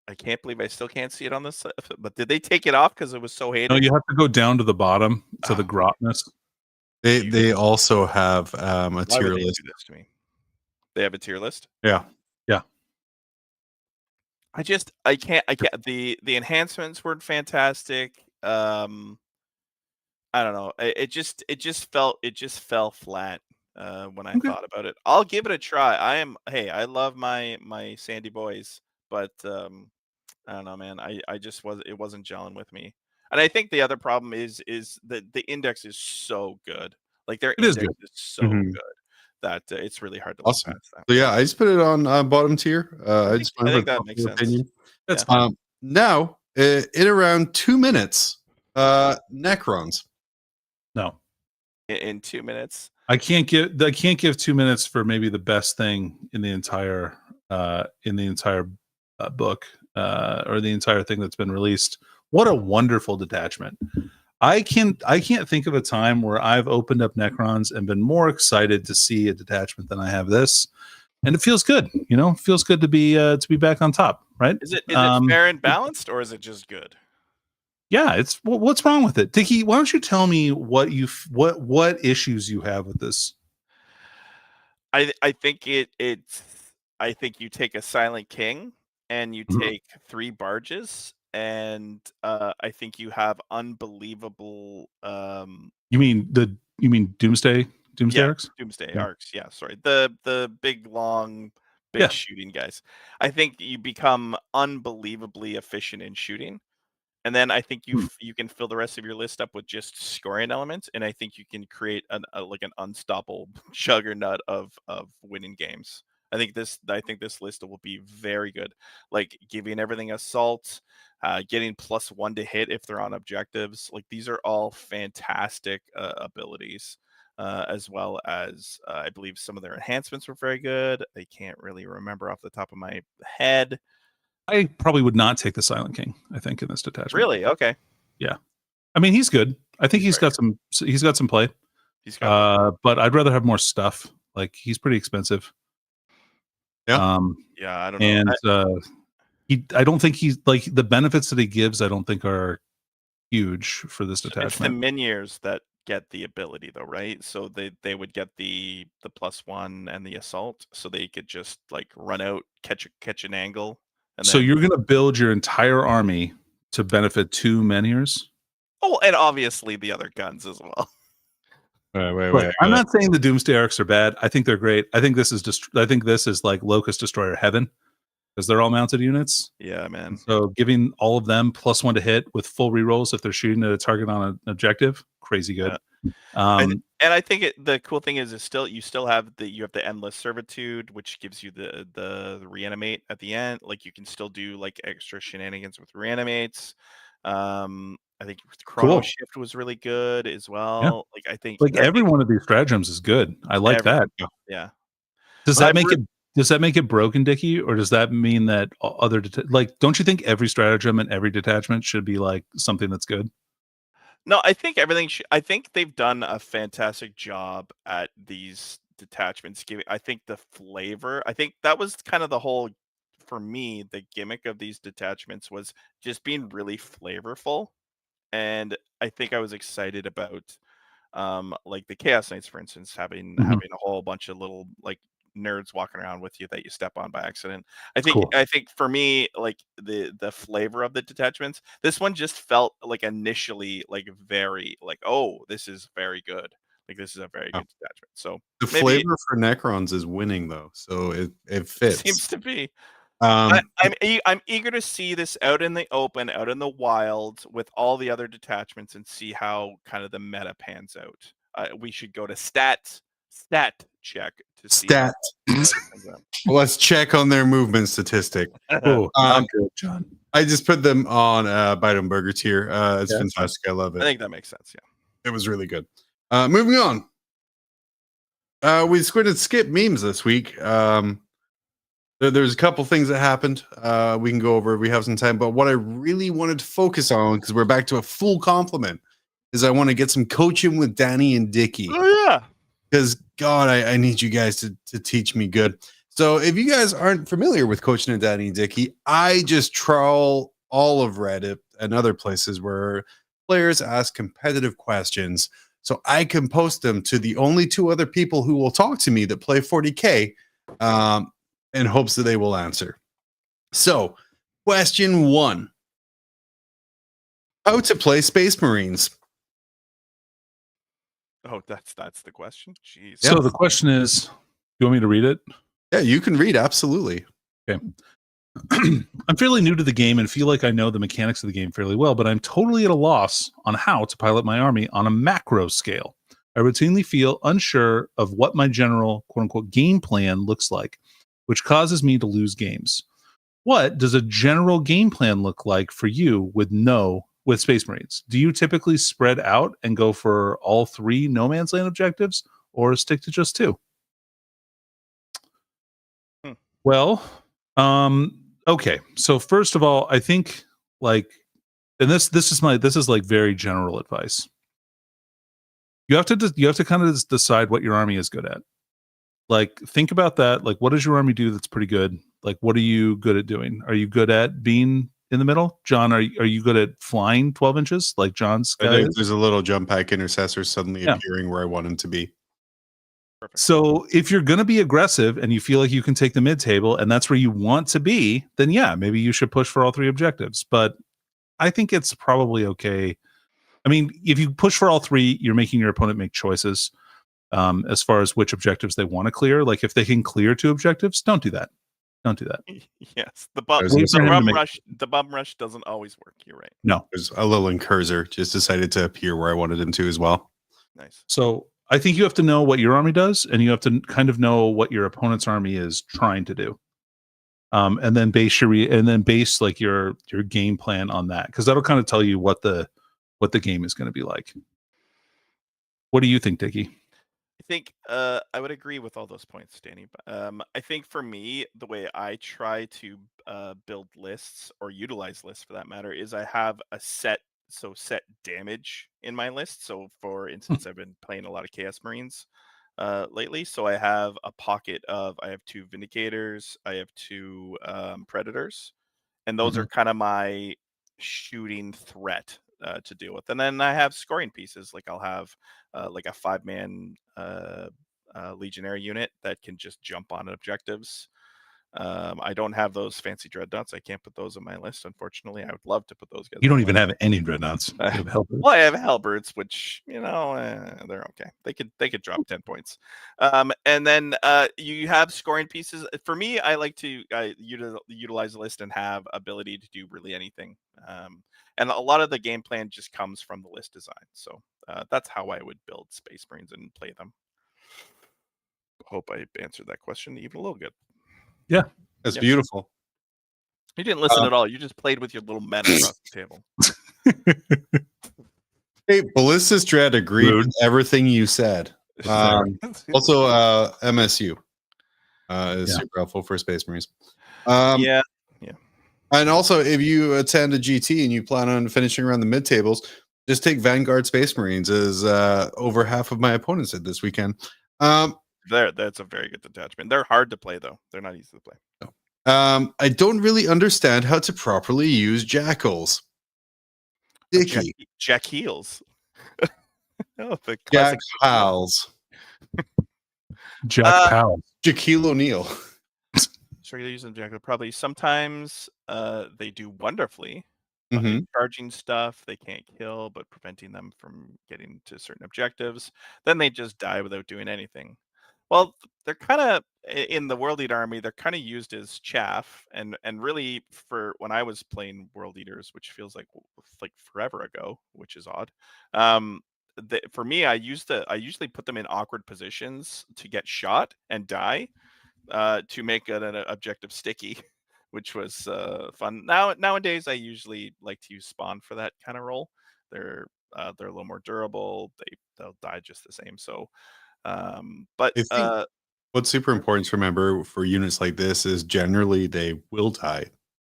I can't believe I still can't see it on this, but did they take it off because it was so hated? No, you have to go down to the bottom to the grotness. They also have a tier Why would they list. do this to me? They have a tier list? Yeah. I can't. The enhancements weren't fantastic. I don't know. It just fell flat when I thought about it. I'll give it a try. I love my Sandy boys, but I don't know, man. It wasn't gelling with me. And I think the other problem is that the index is so good. Like their index is so good that it's really hard to Awesome. look past that. So yeah, I just put it on bottom tier. I just I wanted think a that makes popular sense. That's Yeah. fine. Now, in around 2 minutes, Necrons. No, In 2 minutes. I can't give 2 minutes for maybe the best thing in the entire book or the entire thing that's been released. What a wonderful detachment. I can't think of a time where I've opened up Necrons and been more excited to see a detachment than I have this. And it feels good, it feels good to be back on top, right? Is it fair and balanced, or is it just good? Yeah, it's what's wrong with it, Dickie? Why don't you tell me what issues you have with this? I think I think you take a Silent King and you Mhm. take 3 barges, and I think you have unbelievable You mean Doomsday yeah, Arcs? Doomsday Yeah. Arcs. Yeah, sorry. The big long big Yeah. shooting guys. I think you become unbelievably efficient in shooting. And then I think Hmm. you can fill the rest of your list up with just scoring elements, and I think you can create an unstoppable juggernaut of winning games. I think this list will be very good. Like giving everything assault, getting +1 to hit if they're on objectives. Like these are all fantastic abilities. As well as I believe some of their enhancements were very good. I can't really remember off the top of my head. I probably would not take the Silent King, I think, in this detachment. Really? Okay. Yeah. I mean, he's good. I think He's he's got some play. He's got But I'd rather have more stuff. Like he's pretty expensive. Yeah. yeah, I don't know. And I don't think he's like the benefits that he gives, I don't think are huge for this It's the detachment. minions that get the ability though, right? So they would get the +1 and the assault, so they could just like run out, catch an angle, and So then you're gonna build your entire army to benefit 2 Menhirs? oh, and obviously the other guns as well. Wait. I'm not saying the Doomsday Arcs are bad. I think they're great. I think this is like Locust Destroyer heaven because they're all mounted units. Yeah, man. So giving all of them +1 to hit with full rerolls if they're shooting at a target on an objective, crazy good. And I think the cool thing is you still have the endless servitude, which gives you the reanimate at the end. Like you can still do like extra shenanigans with reanimates. I think Chrono Cool. Shift was really good as well. Like I think every one of these stratagems is good. I like that. Yeah. Does But that make it broken, Dickie, or does that mean that other don't you think every stratagem and every detachment should be like something that's good? No, I think everything. I think they've done a fantastic job at these detachments. I think the flavor. I think that was kind of the whole, for me, the gimmick of these detachments was just being really flavorful, and I think I was excited about, like the Chaos Knights, for instance, having Mhm. a whole bunch of little like nerds walking around with you that you step on by accident. Cool. I think for me, like the flavor of the detachments, this one just felt like initially like very like, oh, this is very good. Like this is a very good detachment. So The maybe flavor for Necrons is winning though, so it it fits. seems to be. Um, I'm eager to see this out in the open, out in the wild, with all the other detachments, and see how kind of the meta pans out. We should go to stat check to see. Stat. Let's check on their movement statistic. Oh, not good, John. I just put them on Bite 'em Burger tier. It's Yeah. fantastic. I love I it. think that makes sense. Yeah. It was really good. Moving on. We squinted skip memes this week. There's a couple things that happened. We can go over if we have some time. But what I really wanted to focus on, because we're back to a full complement, is I want to get some coaching with Danny and Dickie. Oh yeah. Because God, I need you guys to teach me good. So if you guys aren't familiar with Coaching and Danny and Dickie, I just trawl all of Reddit and other places where players ask competitive questions so I can post them to the only 2 other people who will talk to me that play 40K in hopes that they will answer. So question 1. How to play Space Marines? Oh, that's the question. Jeez. So the question is, you want me to read it? Yeah, you can read. Absolutely. Okay. I'm fairly new to the game and feel like I know the mechanics of the game fairly well, but I'm totally at a loss on how to pilot my army on a macro scale. I routinely feel unsure of what my general quote unquote game plan looks like, which causes me to lose games. What does a general game plan look like for you with Space Marines? Do you typically spread out and go for all 3 No Man's Land objectives, or stick to just 2? Well, okay. So first of all, I think like, and this is like very general advice. You have to kind of decide what your army is good at. Like, think about that. Like, what does your army do that's pretty good? Like, what are you good at doing? Are you good at being in the middle? John, are you good at flying 12 inches like John's guy is? There's a little jump pack intercessor suddenly appearing where I want him to be. Perfect. So if you're going to be aggressive and you feel like you can take the mid table and that's where you want to be, then yeah, maybe you should push for all 3 objectives. But I think it's probably okay. I mean, if you push for all 3, you're making your opponent make choices as far as which objectives they want to clear. Like if they can clear 2 objectives, don't do that. Don't do that. Yes, the bum rush doesn't always work. You're right. No, there's a little incurser just decided to appear where I wanted him to as well. Nice. So I think you have to know what your army does, and you have to kind of know what your opponent's army is trying to do, and then base like your game plan on that, because that'll kind of tell you what the game is going to be like. What do you think, Dickie? I think I would agree with all those points, Danny. I think for me, the way I try to build lists or utilize lists for that matter is I have a set damage in my list. So for instance, I've been playing a lot of Chaos Marines lately. So I have a pocket of, I have 2 Vindicators, I have 2 Predators, and those are kind of my shooting threat to deal with. And then I have scoring pieces, like I'll have like a 5-man legionary unit that can just jump on objectives. I don't have those fancy dreadnoughts. I can't put those on my list, unfortunately. I would love to put those guys. You don't even have any dreadnoughts. Well, I have halberds, which they're okay. They could drop 10 points. And then you have scoring pieces. For me, I like to utilize a list and have ability to do really anything. And a lot of the game plan just comes from the list design. So that's how I would build Space Marines and play them. Hope I answered that question even a little good. Yeah, that's beautiful. You didn't listen at all. You just played with your little men across the table. Hey, Ballista's Dread agreed with everything you said. Also, MSU is super helpful for Space Marines. Yeah. And also, if you attend a GT and you plan on finishing around the mid tables, just take Vanguard Space Marines, as over half of my opponents did this weekend. That's a very good detachment. They're hard to play, though. They're not easy to play. No. I don't really understand how to properly use jackals. Dickie. Jack Heels. Jack Pals. Jack Pals. Shaquille O'Neal. Sure, you're using jackal. Probably sometimes they do wonderfully. Charging stuff they can't kill, but preventing them from getting to certain objectives. Then they just die without doing anything. Well, they're kind of in the World Eater army. They're kind of used as chaff, and really for when I was playing World Eaters, which feels like forever ago, which is odd. For me, I usually put them in awkward positions to get shot and die, to make an objective sticky, which was fun. Nowadays, I usually like to use Spawn for that kind of role. They're a little more durable. They'll die just the same. So. But I think what's super important to remember for units like this is generally they will die.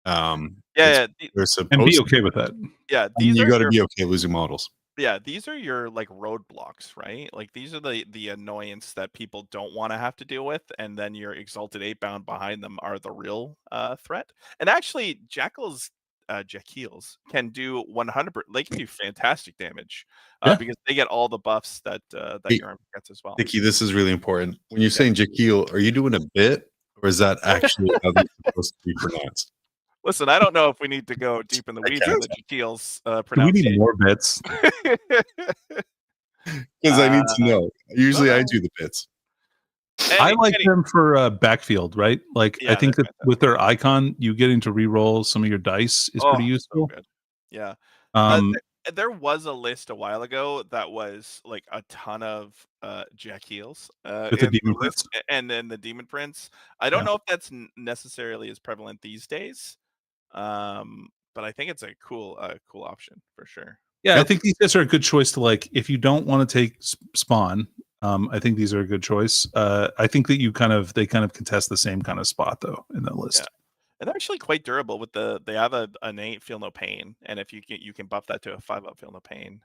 They're supposed and be okay with that. Yeah, you got to be okay losing models. Yeah, these are your like roadblocks, right? Like these are the annoyance that people don't want to have to deal with, and then your Exalted 8-bound behind them are the real threat. And actually, Jackals. Jackals can do 100%. They can do fantastic damage because they get all the buffs that your army gets as well. Dickie, this is really important. When you're saying Jackal, are you doing a bit, or is that actually how they're supposed to be pronounced? Listen, I don't know if we need to go deep in the weeds on the Jackals pronunciation. Do we need more bits? Because I need to know. Usually, I do the bits. I like them for backfield, right? Like I think that with their icon, you getting to re-roll some of your dice is pretty useful. So good. Yeah. there was a list a while ago that was like a ton of Jack Heels With the in the Demon list, Prince? and then the Demon Prince. I don't Yeah. know if that's necessarily as prevalent these days, but I think it's a cool option for sure. Yeah, Yep. I think these guys are a good choice to like if you don't want to take Spawn. I think these are a good choice. I think that they kind of contest the same kind of spot though in that list. Yeah. And they're actually quite durable with they have an innate feel no pain, and if you can buff that to a 5-up feel no pain,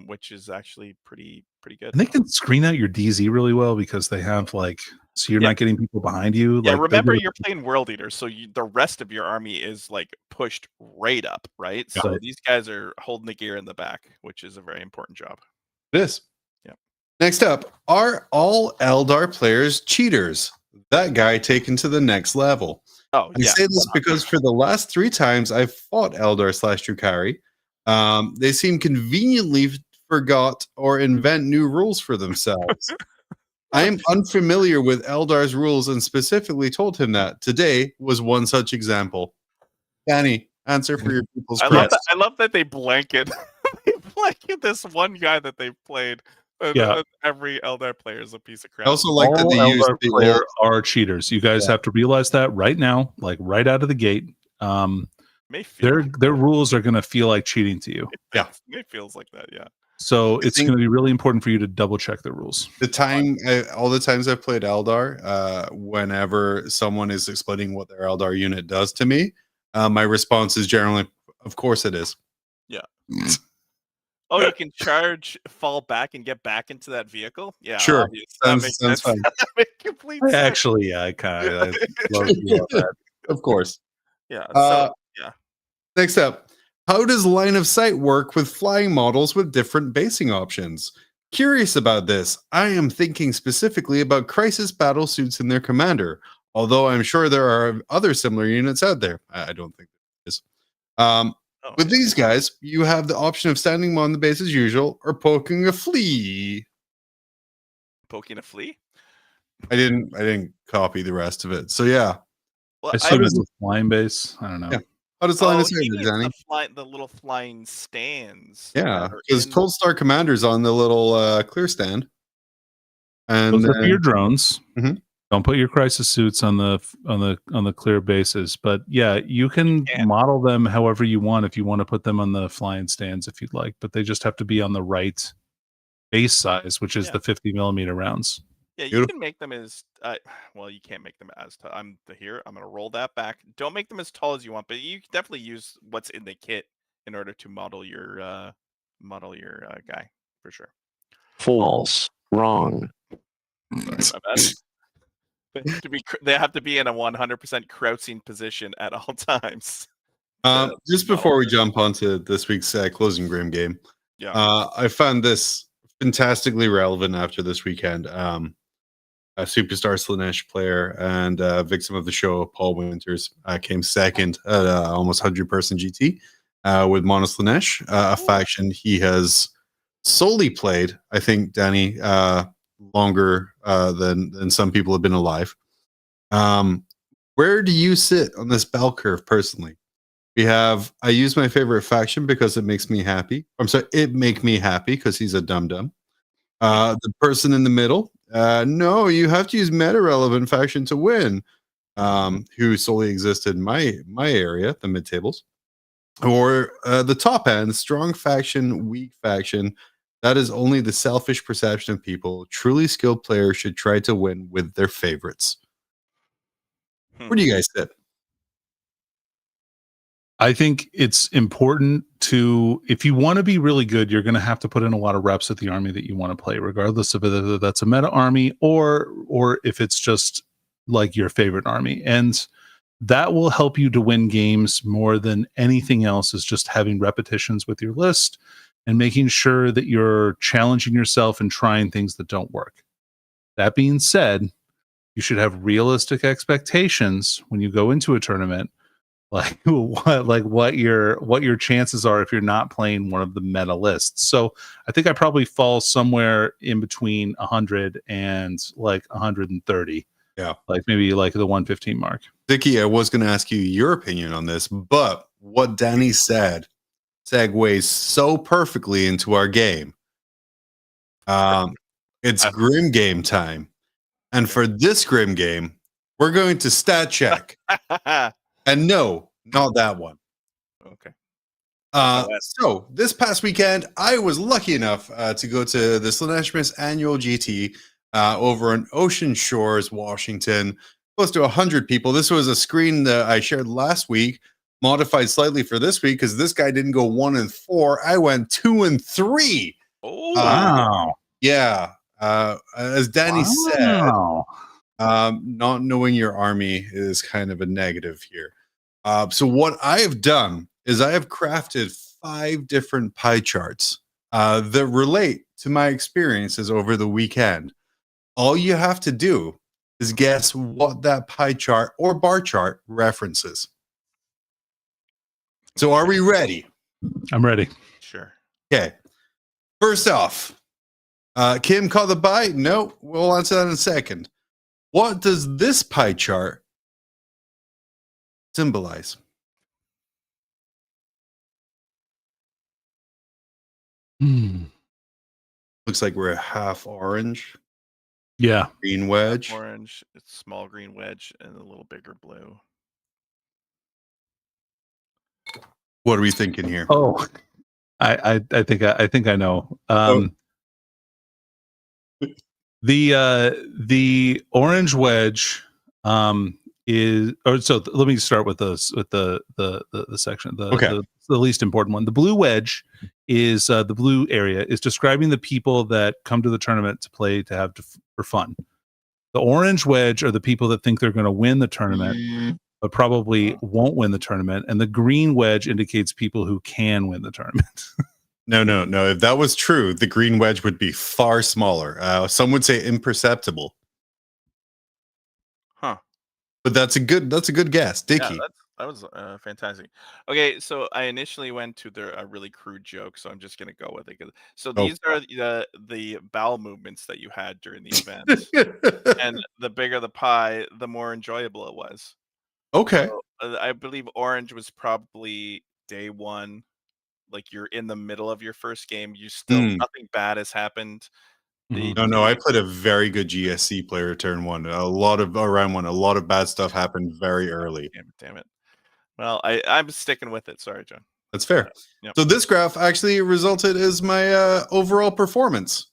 which is actually pretty good. And they can screen out your DZ really well because they have like so you're not getting people behind you. Yeah, Like remember you're playing World Eaters, so the rest of your army is like pushed right up, right? Yeah. So these guys are holding the gear in the back, which is a very important job. It is. Yeah. Next up, are all Eldar players cheaters? That guy taken to the next level. Oh, I say this because for the last 3 times I've fought Eldar / Drukhari, they seem conveniently forgot or invent new rules for themselves. I am unfamiliar with Eldar's rules and specifically told him that today was one such example. Danny, answer for your people's I press. love that they blanket they blanket this one guy that they played. And every Eldar player is a piece of crap. I also like that all they use Eldar the player old, are cheaters. You guys have to realize that right now, like right out of the gate. Their rules are going to feel like cheating to you. Yeah. It feels like that. Yeah. So it's going to be really important for you to double check the rules. all the times I've played Eldar, whenever someone is explaining what their Eldar unit does to me, my response is generally, "Of course it is." Yeah. Oh, you can charge, fall back, and get back into that vehicle. Yeah, Sure. obvious. That makes Sounds sense. fine. That makes complete sense. Actually, yeah, I kind of love that. Of course. Yeah. So yeah. Next up, how does line of sight work with flying models with different basing options? Curious about this. I am thinking specifically about crisis battle suits in their commander, although I'm sure there are other similar units out there. I don't think there is. With these guys, you have the option of standing on the base as usual or poking a flea. Poking a flea? I didn't copy the rest of it. So yeah. Well, I assume it's a flying base. I don't know. Yeah. How does line of sight he work, means Danny? the little flying stands. Yeah, that are because in- Cold Star Commander's on the little clear stand. And Those are for your drones. Mhm. Don't put your crisis suits on the clear bases. But yeah, you can model them however you want if you want to put them on the flying stands if you'd like. But they just have to be on the right base size, which is the 50mm rounds. Yeah, you can make them as well. You can't make them as tall. I'm going to roll that back. Don't make them as tall as you want, but you can definitely use what's in the kit in order to model your guy for sure. False. Wrong. Sorry, my bad. They have to be in a 100% crouching position at all times. Just before we jump onto this week's closing grim game, I found this fantastically relevant after this weekend. A superstar Slanesh player and victim of the show, Paul Winters, came second at almost 100-person GT with Mono Slanesh, a faction he has solely played, I think, Danny, longer than some people have been alive. Where do you sit on this bell curve personally? I use my favorite faction because it makes me happy. I'm sorry, it make me happy because he's a dum-dum. The person in the middle, no, you have to use meta-relevant faction to win, who solely existed in my area, the mid-tables. Or the top end, strong faction, weak faction. That is only the selfish perception of people. Truly skilled players should try to win with their favorites. Where do you guys sit? I think it's important to, if you want to be really good, you're going to have to put in a lot of reps with the army that you want to play, regardless of whether that's a meta army or if it's just like your favorite army. And that will help you to win games more than anything else, is just having repetitions with your list and making sure that you're challenging yourself and trying things that don't work. That being said, you should have realistic expectations when you go into a tournament, like what your chances are if you're not playing one of the meta lists. So I think I probably fall somewhere in between 100 and like 130. Yeah, like maybe like the 115 mark. Dickie, I was going to ask you your opinion on this, but what Danny said segues so perfectly into our game. It's Grim Game time. And for this Grim Game, we're going to stat check. And no, not that one. Okay. So this past weekend, I was lucky enough to go to the Slanesh annual GT over in Ocean Shores, Washington. Close to 100 people. This was a screen that I shared last week, modified slightly for this week because this guy didn't go 1 and 4. I went 2 and 3. Oh, Wow. Yeah. As Danny said, not knowing your army is kind of a negative here. So what I have done is I have crafted 5 different pie charts that relate to my experiences over the weekend. All you have to do is guess what that pie chart or bar chart references. So are we ready? I'm ready. sure. Okay. First off, Kim caught the bye? No, we'll answer that in a second. What does this pie chart symbolize? Looks like we're a half orange, Yeah. green wedge. Orange, it's small green wedge, and a little bigger blue. What are we thinking here? Oh, I think I know. The orange wedge is, or so let me start with the section, the least important one. The blue wedge is the blue area is describing the people that come to the tournament to play to have for fun. The orange wedge are the people that think they're going to win the tournament, but probably won't win the tournament. And the green wedge indicates people who can win the tournament. No. If that was true, the green wedge would be far smaller. Some would say imperceptible. Huh. But that's a good guess, Dickie. Yeah, that was fantastic. Okay, so I initially went to a really crude joke, so I'm just gonna go with it. So these are the bowel movements that you had during the event, and the bigger the pie, the more enjoyable it was. Okay. So, I believe orange was probably day 1. Like you're in the middle of your first game, you still nothing bad has happened. No, I played a very good GSC player turn 1. Around 1, a lot of bad stuff happened very early. Damn it. Well, I'm sticking with it. Sorry, John. That's fair. Yep. So this graph actually resulted as my overall performance,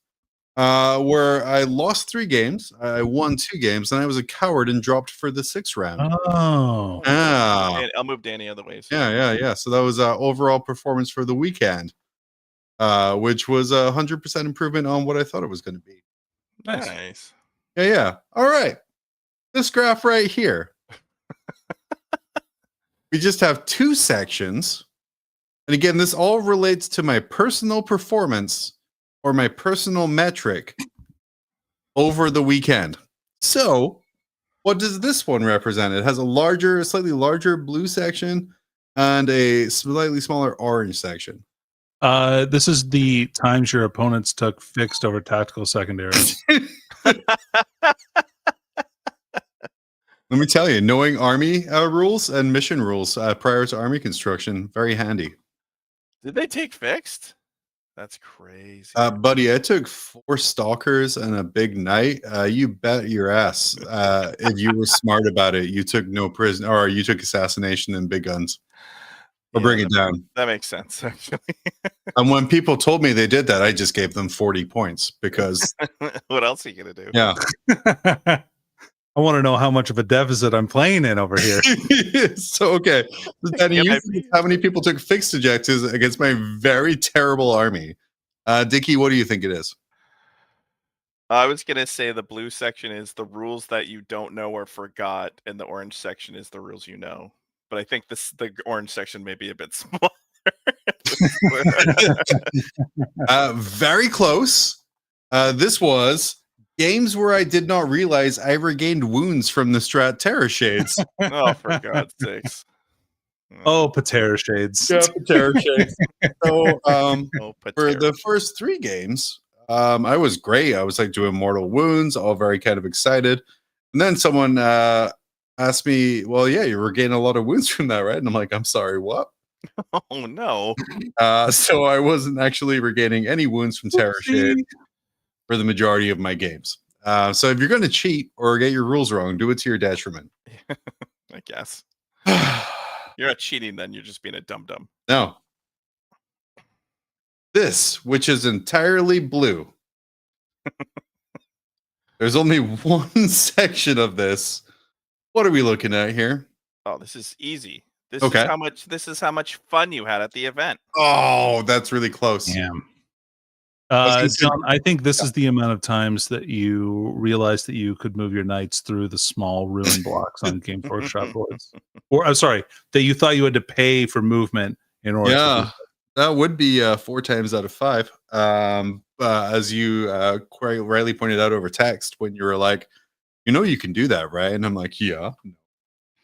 where I lost 3 games, I won 2 games, and I was a coward and dropped for the 6th round. Oh, I'll move Danny other way. So. Yeah. So that was overall performance for the weekend, which was 100% improvement on what I thought it was going to be. Nice. Yeah. All right. This graph right here. We just have 2 sections. And again, this all relates to my personal performance or my personal metric over the weekend. So, what does this one represent? It has a slightly larger blue section and a slightly smaller orange section. This is the times your opponents took fixed over tactical secondary. Let me tell you, knowing army rules and mission rules prior to army construction, very handy. Did they take fixed? That's crazy. Buddy, I took 4 stalkers and a big knight. You bet your ass. If you were smart about it, you took no prison, or you took assassination and big guns. Or bring it down. That makes sense, actually. And when people told me they did that, I just gave them 40 points because what else are you gonna do? yeah. I want to know how much of a deficit I'm playing in over here. So okay, Danny, how many people took fixed objectives against my very terrible army? Dickie, what do you think it is? I was gonna say the blue section is the rules that you don't know or forgot, and the orange section is the rules you know. But I think the orange section may be a bit smaller. Very close. This was games where I did not realize I regained wounds from the Strat Terror Shades. Oh, for God's sakes. Oh, Patera Shades. Yeah, Terror Shades. So for Patera. the first 3 games, I was great. I was like doing mortal wounds, all very kind of excited. And then someone asked me, well, yeah, you regained a lot of wounds from that, right? And I'm like, I'm sorry, what? Oh no. So I wasn't actually regaining any wounds from Terror Shade Oopsie. for the majority of my games. So if you're going to cheat or get your rules wrong, do it to your detriment. I guess. You're not cheating then, you're just being a dum-dum. No. This, which is entirely blue. There's only one section of this. What are we looking at here? Oh, this is easy. This Okay. is how much fun you had at the event. Oh, that's really close. Damn. was gonna say- John, I think this is the amount of times that you realized that you could move your knights through the small ruin blocks on Games Workshop boards. Or I'm sorry, that you thought you had to pay for movement in order to Yeah, that would be 4 times out of 5. As you quite rightly pointed out over text when you were like, you can do that, right? And I'm like, yeah.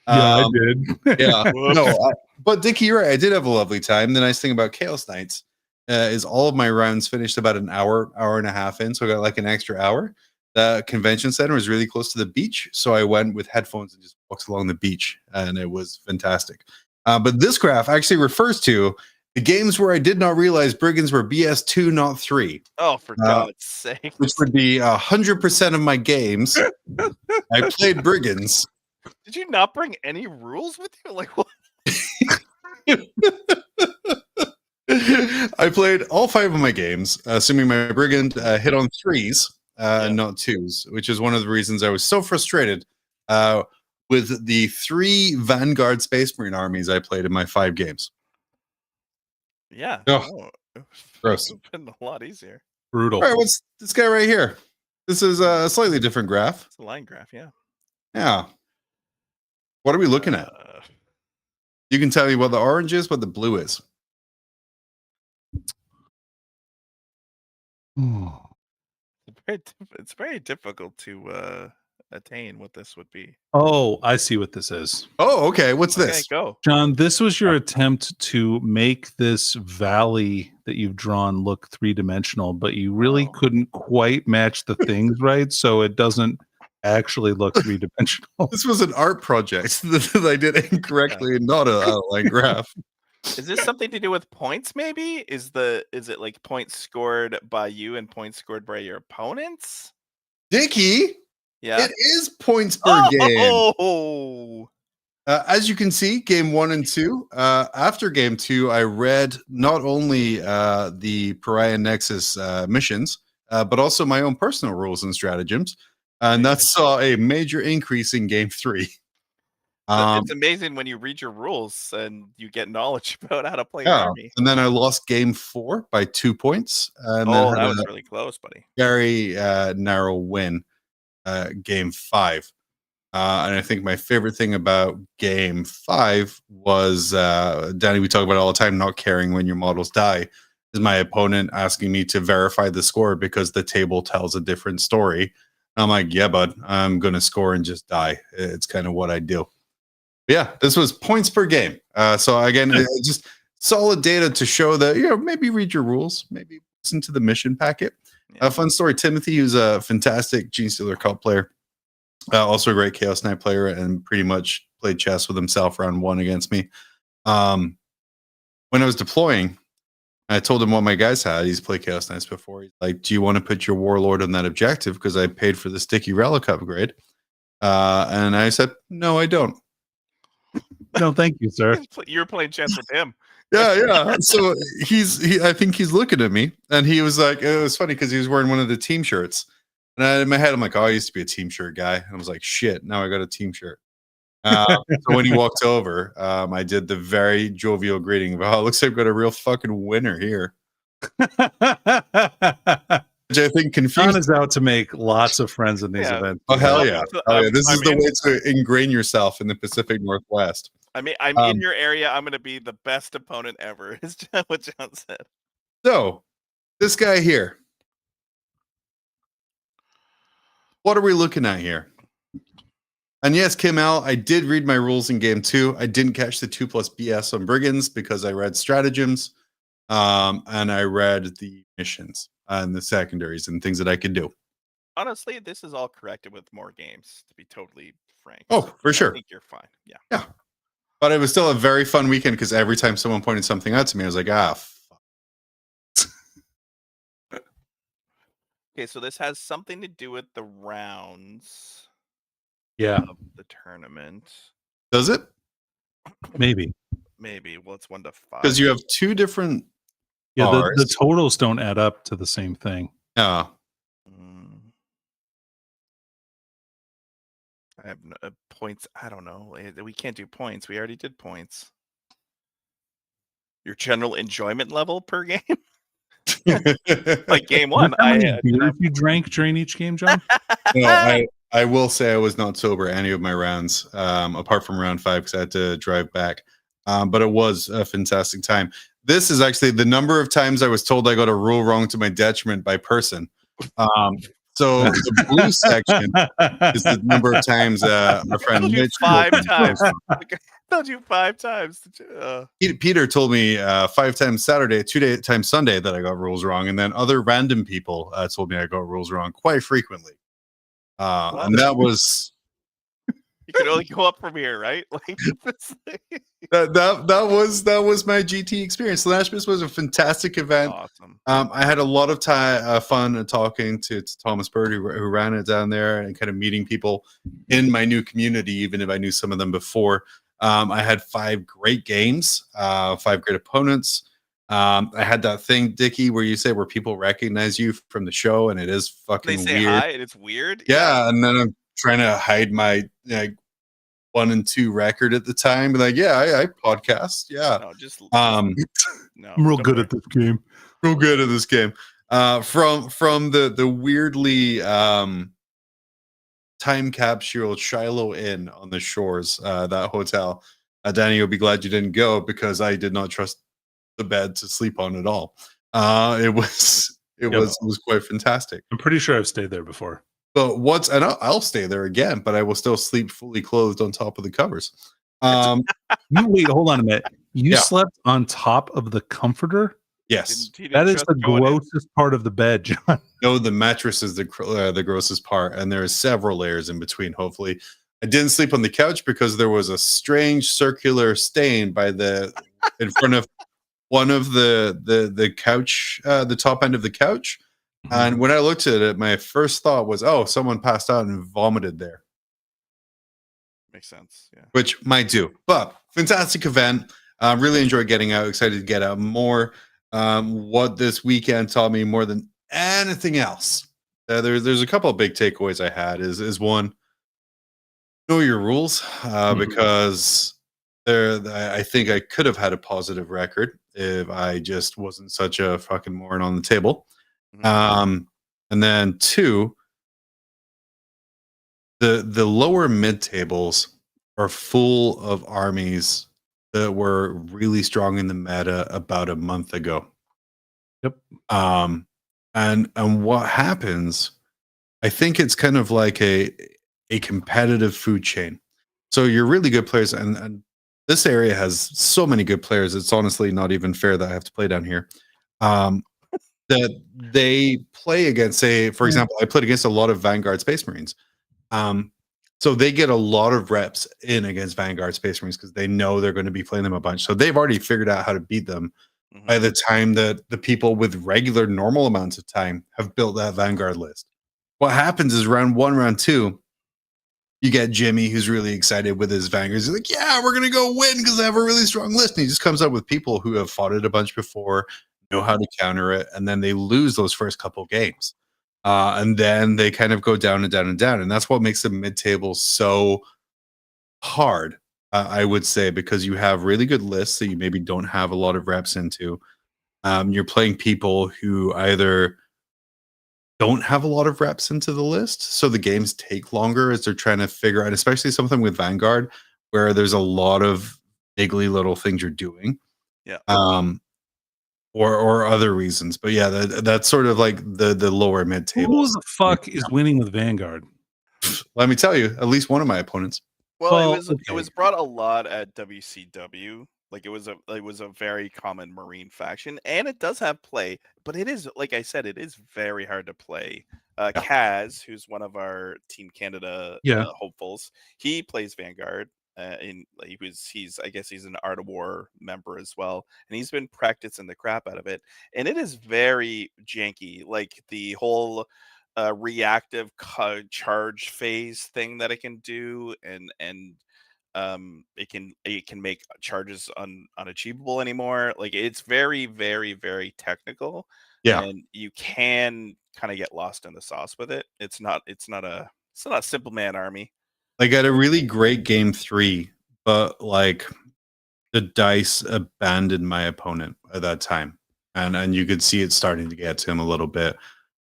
I did. Yeah. No, but Dickie, you're right. I did have a lovely time. The nice thing about Chaos Knights is all of my rounds finished about an hour and a half in. So I got like an extra hour. The convention center was really close to the beach. So I went with headphones and just walked along the beach. And it was fantastic. But this graph actually refers to the games where I did not realize Brigands were BS2, not 3. Oh, for God's sake. Which would be 100% of my games. I played Brigands. Did you not bring any rules with you? Like what? I played all 5 of my games, assuming my Brigand hit on 3s, not 2s, which is one of the reasons I was so frustrated with the 3 Vanguard Space Marine armies I played in my 5 games. Yeah. Oh, gross. It's been a lot easier. Brutal. All right, what's this guy right here? This is a slightly different graph. It's a line graph, yeah. Yeah. What are we looking at? You can tell me what the orange is, what the blue is. It's very difficult to attain what this would be. Oh, I see what this is. Oh, okay. What's Okay, this? go. John, this was your attempt to make this valley that you've drawn look 3-dimensional, but you really couldn't quite match the things right, so it doesn't actually look 3-dimensional. This was an art project that I did incorrectly and not an outline graph. Is this something to do with points? Maybe is it like points scored by you and points scored by your opponents? Dickie, Yeah. it is points per game. Oh, As you can see, game 1 and 2. After game 2, I read not only the Pariah Nexus missions, but also my own personal rules and stratagems. And that saw a major increase in game 3. it's amazing when you read your rules and you get knowledge about how to play an Yeah, army. and then I lost game 4 by 2 points. And then Oh, had that a was really close, buddy. very narrow win game 5. And I think my favorite thing about game 5 was, Danny, we talk about it all the time, not caring when your models die, is my opponent asking me to verify the score because the table tells a different story. I'm like, yeah, bud, I'm going to score and just die. It's kind of what I do. But yeah, this was points per game. So again, just solid data to show that, maybe read your rules, maybe listen to the mission packet. Yeah. Fun story, Timothy, who's a fantastic Gene Stealer cult player, also a great Chaos Knight player, and pretty much played chess with himself round 1 against me. When I was deploying, I told him what my guys had. He's played Chaos Knights before. He's like, do you want to put your Warlord on that objective? Because I paid for the Sticky Relic upgrade. And I said, no, I don't. No, thank you, sir. You were playing chess with him. Yeah. So I think he's looking at me, and he was like, it was funny because he was wearing one of the team shirts. And in my head, I'm like, oh, I used to be a team shirt guy. And I was like, shit, now I got a team shirt. So when he walked over, I did the very jovial greeting of, oh, it looks like I've got a real fucking winner here. Which I think John confused. is out to make lots of friends in these Yeah. events. Oh, hell yeah. This I is the mean- way to ingrain yourself in the Pacific Northwest. I mean, I'm in your area. I'm going to be the best opponent ever. Is what John said. So, this guy here. What are we looking at here? And yes, Kim L, I did read my rules in game 2. I didn't catch the 2+ BS on Brigands because I read stratagems, and I read the missions and the secondaries and things that I could do. Honestly, this is all corrected with more games, to be totally frank. Oh, for sure. I think you're fine. Yeah. Yeah. But it was still a very fun weekend because every time someone pointed something out to me, I was like, fuck. Okay, so this has something to do with the rounds Yeah, of the tournament. Does it? maybe. Maybe. Well, it's 1 to 5. Because you have two different Yeah, the bars. totals don't add up to the same thing. Yeah. I have no, points. I don't know. We can't do points. We already did points. Your general enjoyment level per game? Like game one. How many beers you drank during each game, John? No, I will say I was not sober any of my rounds, apart from round 5 because I had to drive back. But it was a fantastic time. This is actually the number of times I was told I got a rule wrong to my detriment by person. So the blue section is the number of times my friend Mitch 5 times. I told you 5 times. Peter told me 5 times Saturday, 2 times Sunday that I got rules wrong, and then other random people told me I got rules wrong quite frequently. And that was you can only go up from here, right? Like that was my GT experience. Lashmas was a fantastic event. Awesome. I had a lot of fun talking to Thomas Bird, who ran it down there, and kind of meeting people in my new community, even if I knew some of them before. I had 5 great games, 5 great opponents. I had that thing, Dickie, where you say where people recognize you from the show, and it is fucking they say weird. Hi, and it's weird. Yeah, and then I'm trying to hide my 1 and 2 record at the time. Like, I podcast. Yeah. No, just no, I'm real good at this game. Real good at this game. From the weirdly time capsule Shiloh Inn on the shores, that hotel. Danny, you'll be glad you didn't go because I did not trust the bed to sleep on at all. It was quite fantastic. I'm pretty sure I've stayed there before. But I'll stay there again, but I will still sleep fully clothed on top of the covers. Wait, hold on a minute. You slept on top of the comforter? Yes. That is the grossest part of the bed, John. No, the mattress is the grossest part, and there are several layers in between. Hopefully, I didn't sleep on the couch because there was a strange circular stain in front of one of the couch, the top end of the couch. And when I looked at it, my first thought was, "Oh, someone passed out and vomited there." Makes sense, yeah. Which might do, but fantastic event. Really enjoyed getting out. Excited to get out more. What this weekend taught me more than anything else, there's a couple of big takeaways I had. Is one, know your rules, because I think I could have had a positive record if I just wasn't such a fucking moron on the table. And then 2, the lower mid tables are full of armies that were really strong in the meta about a month ago. Yep. And what happens, I think it's kind of like a competitive food chain. So you're really good players, and this area has so many good players. It's honestly not even fair that I have to play down here. That they play against, say, for example, I played against a lot of Vanguard Space Marines. So they get a lot of reps in against Vanguard Space Marines because they know they're going to be playing them a bunch. So they've already figured out how to beat them by the time that the people with regular normal amounts of time have built that Vanguard list. What happens is round 1, round 2, you get Jimmy, who's really excited with his Vanguards. He's like, yeah, we're going to go win because I have a really strong list. And he just comes up with people who have fought it a bunch before, know how to counter it, and then they lose those first couple games. And then they kind of go down and down and down. And that's what makes the mid-table so hard, I would say, because you have really good lists that you maybe don't have a lot of reps into. You're playing people who either don't have a lot of reps into the list, so the games take longer as they're trying to figure out, especially something with Vanguard, where there's a lot of niggly little things you're doing. Yeah. Or other reasons. But yeah, that's sort of like the lower mid table. Who the fuck is winning with Vanguard? Let me tell you, at least one of my opponents. Well, it was brought a lot at WCW. Like it was a very common Marine faction, and it does have play, but it is, like I said, it is very hard to play. Kaz, who's one of our Team Canada hopefuls, he plays Vanguard. in he's I guess he's an Art of War member as well, and he's been practicing the crap out of it, and it is very janky. Like the whole reactive charge phase thing that it can do, and it can make charges unachievable anymore. Like it's very very very technical, Yeah. and you can kind of get lost in the sauce with it. It's not a simple man army. Like I had a really great game 3, but like the dice abandoned my opponent at that time, and you could see it starting to get to him a little bit.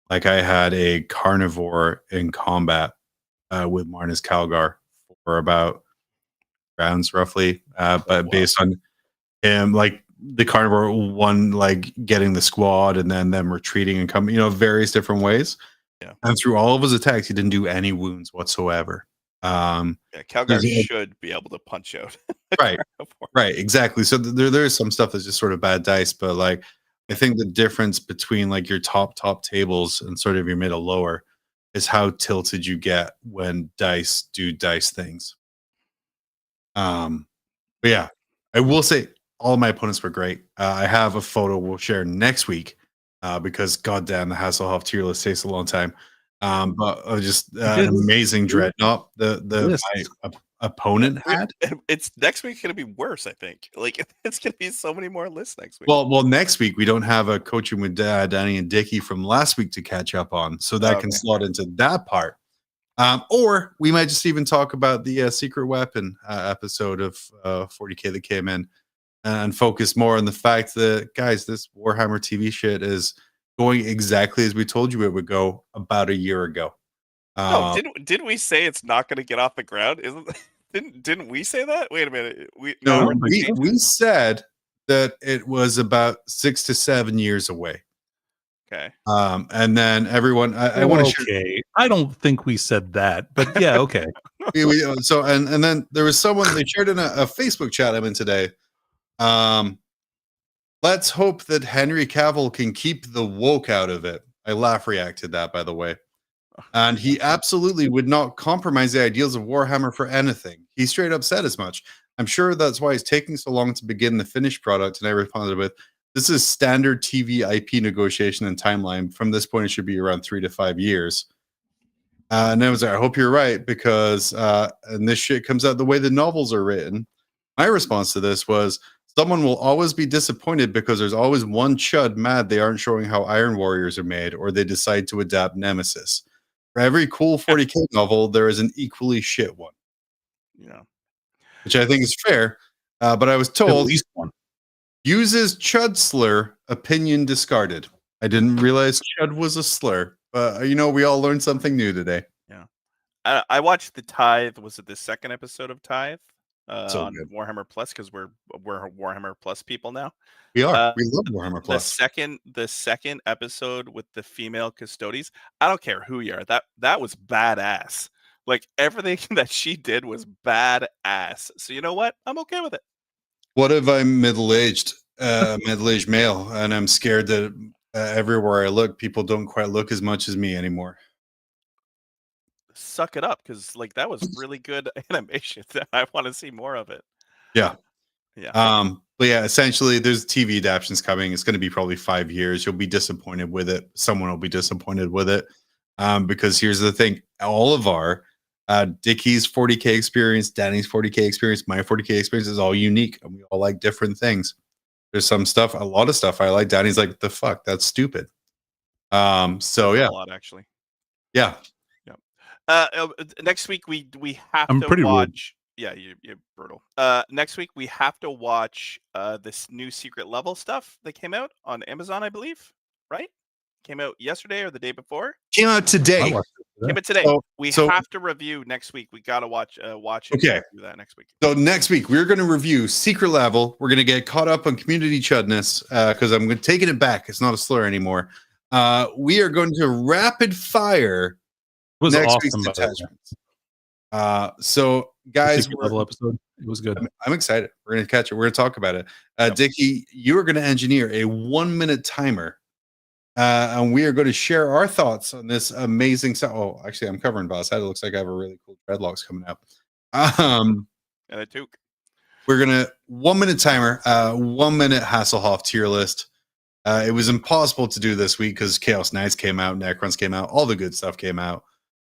Like I had a carnivore in combat with Marnus Calgar for about rounds roughly, but based on him, like the carnivore one, like getting the squad and then them retreating and coming, various different ways. Yeah. And through all of his attacks, he didn't do any wounds whatsoever. Yeah, Calgar should be able to punch out. Right, exactly. So there's some stuff that's just sort of bad dice, but like I think the difference between like your top tables and sort of your middle lower is how tilted you get when dice do dice things. But yeah, I will say all of my opponents were great. I have a photo we'll share next week because goddamn the Hasselhoff tier list takes a long time. But just an amazing dreadnought my opponent had. It's next week going to be worse, I think. Like it's going to be so many more lists next week. Well, next week we don't have a coaching with Danny and Dickie from last week to catch up on, so that can slot into that part. Or we might just even talk about the secret weapon episode of 40K that came in and focus more on the fact that, guys, this Warhammer TV shit is going exactly as we told you it would go about a year ago. No, didn't we say it's not going to get off the ground? Didn't we say that? Wait a minute. We said that it was about 6 to 7 years away. Okay. And then everyone, I want to share. I don't think we said that, but yeah, okay. So and then there was someone they shared in a Facebook chat I'm in today. Let's hope that Henry Cavill can keep the woke out of it. I laugh reacted that, by the way. And he absolutely would not compromise the ideals of Warhammer for anything. He straight up said as much. I'm sure that's why it's taking so long to begin the finished product. And I responded with, this is standard TV IP negotiation and timeline. From this point, it should be around 3 to 5 years. And I was like, I hope you're right, because and this shit comes out the way the novels are written. My response to this was, someone will always be disappointed because there's always one chud mad they aren't showing how Iron Warriors are made, or they decide to adapt Nemesis. For every cool 40K novel, there is an equally shit one. Yeah. Which I think is fair. But I was told, at least one. Uses chud slur, opinion discarded. I didn't realize chud was a slur. But, we all learned something new today. Yeah. I watched the Tithe. Was it the second episode of Tithe? So on good. Warhammer Plus, because we're Warhammer Plus people now. We are. We love Warhammer Plus. The second episode with the female custodies. I don't care who you are. That was badass. Like everything that she did was badass. So you know what? I'm okay with it. What if I'm middle-aged male, and I'm scared that everywhere I look, people don't quite look as much as me anymore? Suck it up, because like that was really good animation. I want to see more of it. Yeah. But yeah, essentially there's TV adaptations coming. It's going to be probably 5 years. You'll be disappointed with it. Someone will be disappointed with it. Because here's the thing, all of our Dickie's 40K experience, Danny's 40K experience, my 40K experience is all unique, and we all like different things. There's some stuff, a lot of stuff I like. Danny's like, the fuck, that's stupid. So yeah, a lot actually. Yeah. Next week we have I'm to pretty watch. Rude. Yeah, you're brutal. Next week we have to watch this new secret level stuff that came out on Amazon, I believe. Right? Came out yesterday or the day before. Came out today. Came out today. We have to review next week. We gotta watch it. Okay. Do that next week. So next week we're going to review Secret Level. We're going to get caught up on community chudness because I'm taking it back. It's not a slur anymore. We are going to rapid fire was next awesome, week's attachments. So guys, level episode. It was good. I'm excited. We're going to catch it. We're going to talk about it. Dickie, you are going to engineer a 1-minute timer. And we are going to share our thoughts on this amazing. Oh, actually, I'm covering Boss Head. It looks like I have a really cool dreadlocks coming out. And a toque. We're gonna 1 minute timer, 1 minute Hasselhoff tier list. It was impossible to do this week because Chaos Knights came out, Necrons came out, all the good stuff came out.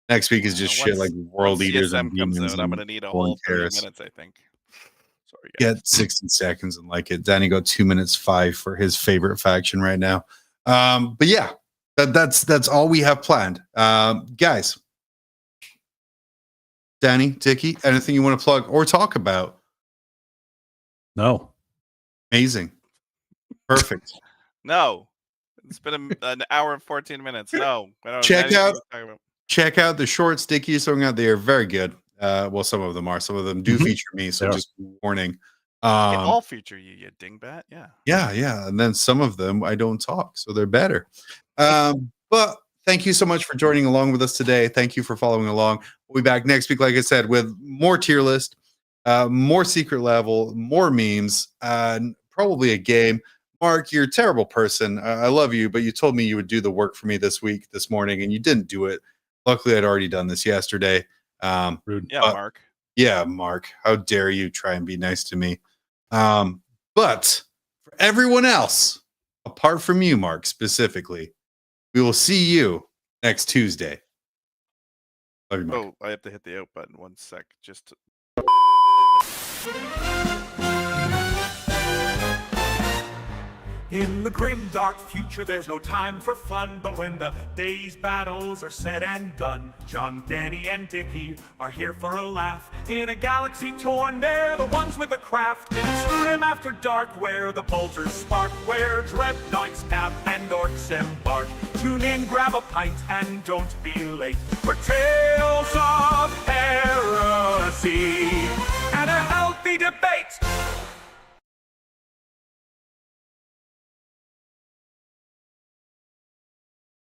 Next week is just shit like World Eaters and CSM comes Demons. out, I'm gonna need a whole 30 minutes, I think. Sorry, guys. Get 60 seconds and like it. Danny got 2 minutes 5 for his favorite faction right now. But yeah, that's all we have planned. Guys, Danny, Dickie, anything you want to plug or talk about? No. Amazing. Perfect. No. It's been an hour and 14 minutes. No. I don't Check have anything out- to talk about. Check out the shorts Dickie is throwing out. They are very good. Well, some of them are. Some of them do Mhm. feature me, so Yeah. just warning. They all feature you, you dingbat. Yeah. Yeah. And then some of them I don't talk, so they're better. But thank you so much for joining along with us today. Thank you for following along. We'll be back next week, like I said, with more tier list, more secret level, more memes, and probably a game. Mark, you're a terrible person. I love you, but you told me you would do the work for me this morning, and you didn't do it. Luckily, I'd already done this yesterday. Rude. Yeah, But- Mark. Yeah, Mark, how dare you try and be nice to me? But for everyone else, apart from you, Mark, specifically, we will see you next Tuesday. Love you, Mark. Oh, I have to hit the out button. 1 sec. Just In the grim dark future there's no time for fun, but when the day's battles are said and done, John, Danny, and Dickie are here for a laugh. In a galaxy torn, they're the ones with the craft. In Grim After Dark, where the bolters spark, where dread knights nap and orcs embark. Tune in, grab a pint, and don't be late for tales of heresy and a healthy debate.